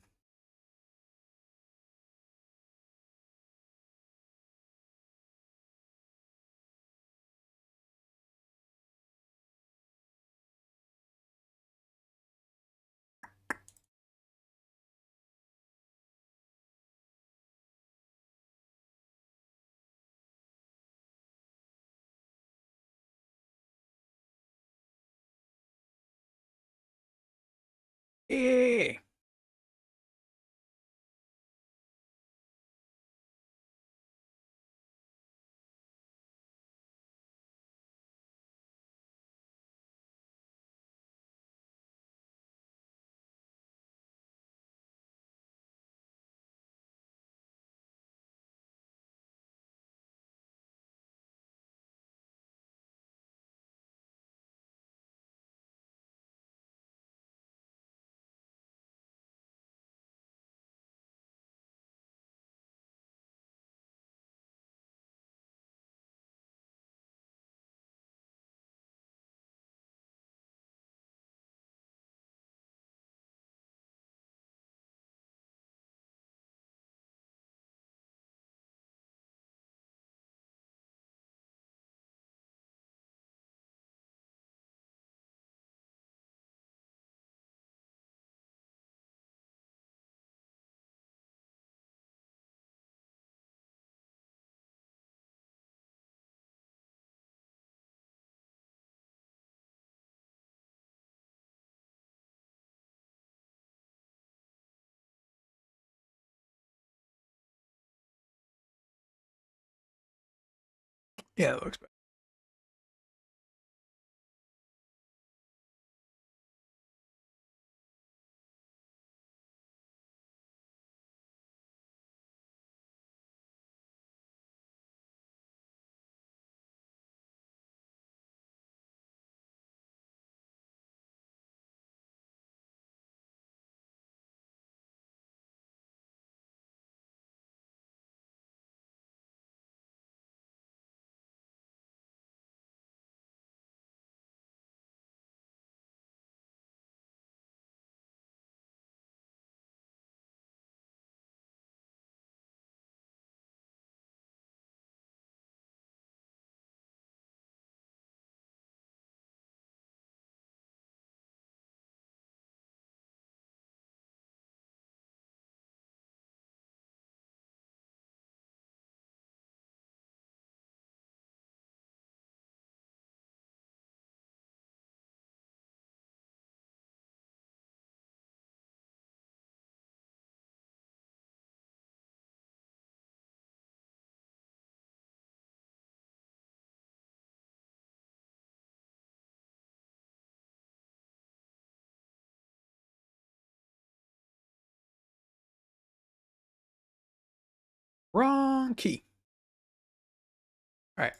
Yeah. Yeah, it looks better. Wrong key. All right.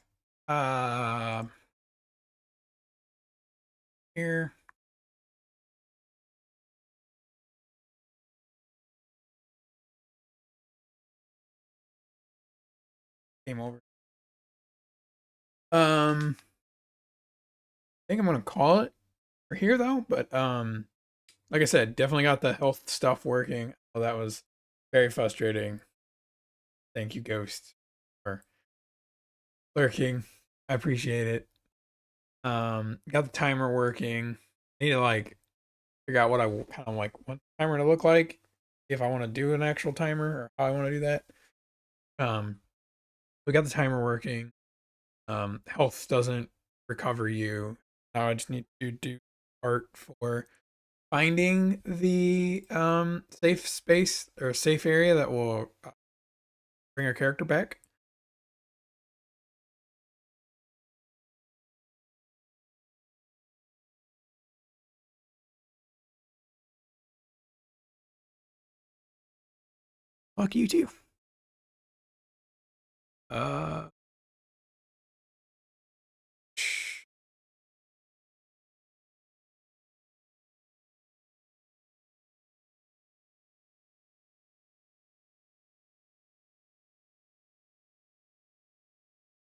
Here. Game over. I think I'm gonna call it for here though, but like I said, definitely got the health stuff working. Oh, that was very frustrating. Thank you, Ghost, for lurking. I appreciate it. Got the timer working. Need to like figure out what I kind of like want the timer to look like if I want to do an actual timer or how I want to do that. Um, we got the timer working. Health doesn't recover you. Now I just need to do art for finding the safe space or safe area that will bring our character back. Fuck you too. Uh,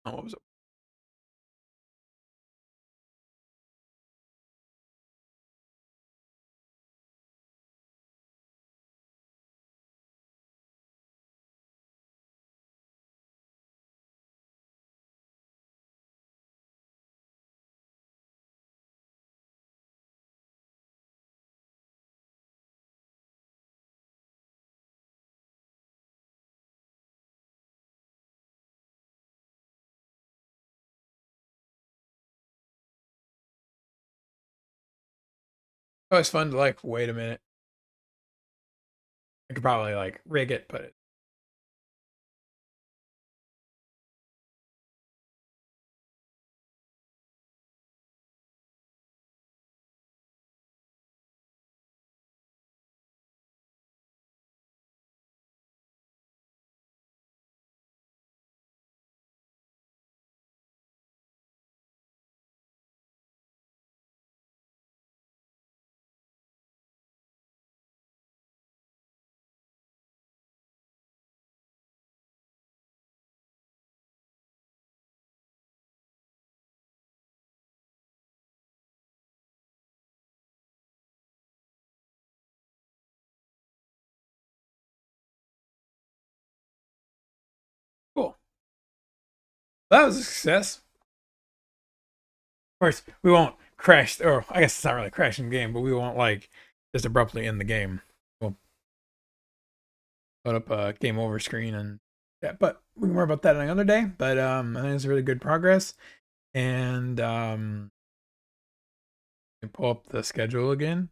oh, what was it? Oh, it's fun to like, wait a minute. I could probably like rig it, put it. Cool. That was a success. Of course, we won't crash, or I guess it's not really crashing the game, but we won't like just abruptly end the game. We'll put up a game over screen and yeah, but we can worry about that another day. But I think it's really good progress. And can pull up the schedule again.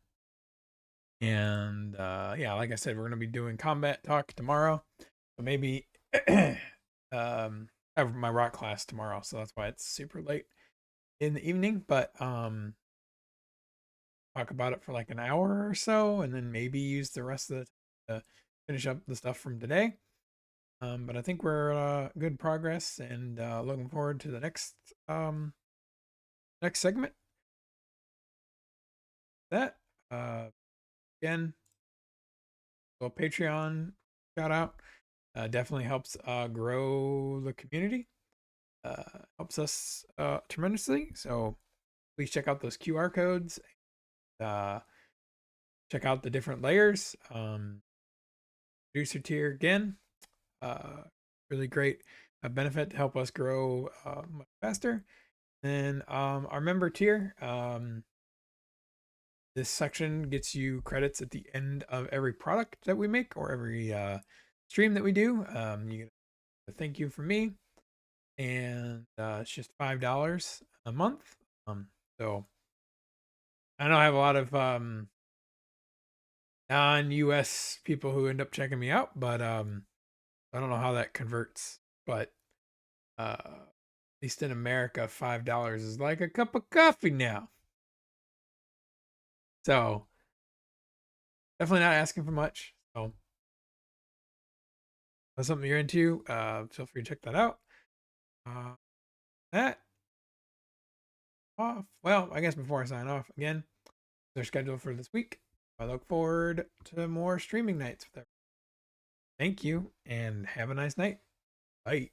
And yeah, like I said, we're gonna be doing combat talk tomorrow. So maybe I have my rock class tomorrow, so that's why it's super late in the evening. But talk about it for like an hour or so, and then maybe use the rest of the to finish up the stuff from today. But I think we're good progress, and looking forward to the next segment. That again, little Patreon shout out definitely helps grow the community. Helps us tremendously. So please check out those QR codes. Uh, check out the different layers. Producer tier again. Really great benefit to help us grow much faster. And our member tier. This section gets you credits at the end of every product that we make or every stream that we do. You get a thank you from me, and it's just $5 a month. So I know I have a lot of non-US people who end up checking me out, but I don't know how that converts. But at least in America, $5 is like a cup of coffee now. So definitely not asking for much. So if that's something you're into, feel free to check that out. That off. Well, I guess before I sign off again, their schedule for this week. I look forward to more streaming nights with everyone. Thank you and have a nice night. Bye.